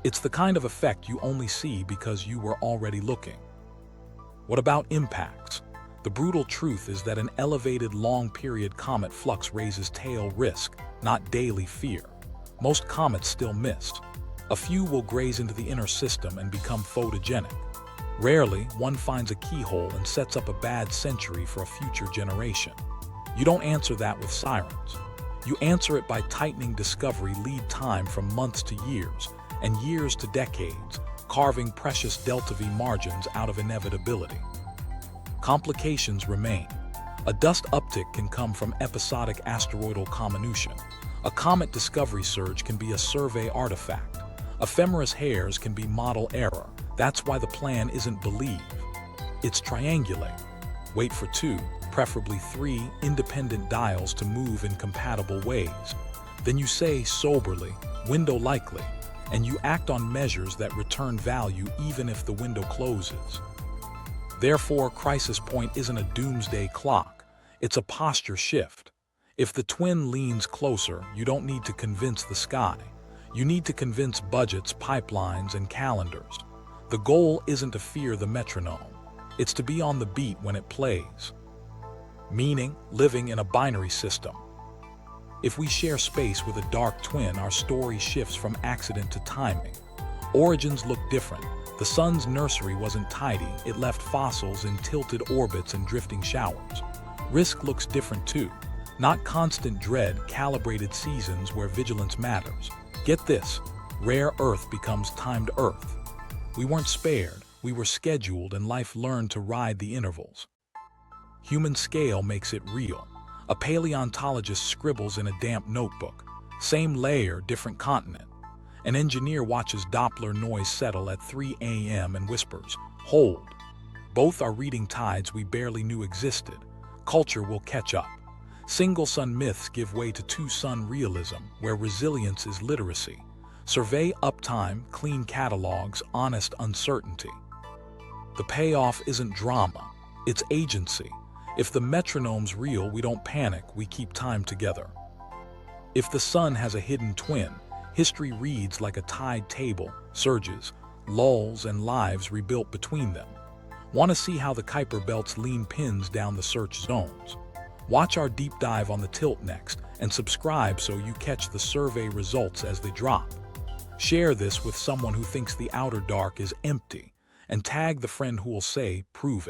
It's the kind of effect you only see because you were already looking. What about impacts? The brutal truth is that an elevated long-period comet flux raises tail risk, not daily fear. Most comets still miss. A few will graze into the inner system and become photogenic. Rarely, one finds a keyhole and sets up a bad century for a future generation. You don't answer that with sirens. You answer it by tightening discovery lead time from months to years, and years to decades, carving precious delta V margins out of inevitability. Complications remain. A dust uptick can come from episodic asteroidal comminution. A comet discovery surge can be a survey artifact. Ephemeris hairs can be model error. That's why the plan isn't believe. It's triangulate. Wait for 2, preferably 3, independent dials to move in compatible ways. Then you say soberly, window likely, and you act on measures that return value even if the window closes. Therefore, crisis point isn't a doomsday clock. It's a posture shift. If the twin leans closer, you don't need to convince the sky. You need to convince budgets, pipelines, and calendars. The goal isn't to fear the metronome. It's to be on the beat when it plays. Meaning, living in a binary system. If we share space with a dark twin, our story shifts from accident to timing. Origins look different. The sun's nursery wasn't tidy. It left fossils in tilted orbits and drifting showers. Risk looks different too. Not constant dread, calibrated seasons where vigilance matters. Get this, rare Earth becomes timed Earth. We weren't spared, we were scheduled, and life learned to ride the intervals. Human scale makes it real. A paleontologist scribbles in a damp notebook. Same layer, different continent. An engineer watches Doppler noise settle at 3 a.m. and whispers, "Hold." Both are reading tides we barely knew existed. Culture will catch up. Single-sun myths give way to two-sun realism, where resilience is literacy. Survey uptime, clean catalogs, honest uncertainty. The payoff isn't drama, it's agency. If the metronome's real, we don't panic, we keep time together. If the sun has a hidden twin, history reads like a tide table, surges, lulls, and lives rebuilt between them. Want to see how the Kuiper Belt's lean pins down the search zones? Watch our deep dive on the tilt next, and subscribe so you catch the survey results as they drop. Share this with someone who thinks the outer dark is empty, and tag the friend who will say, "Prove it."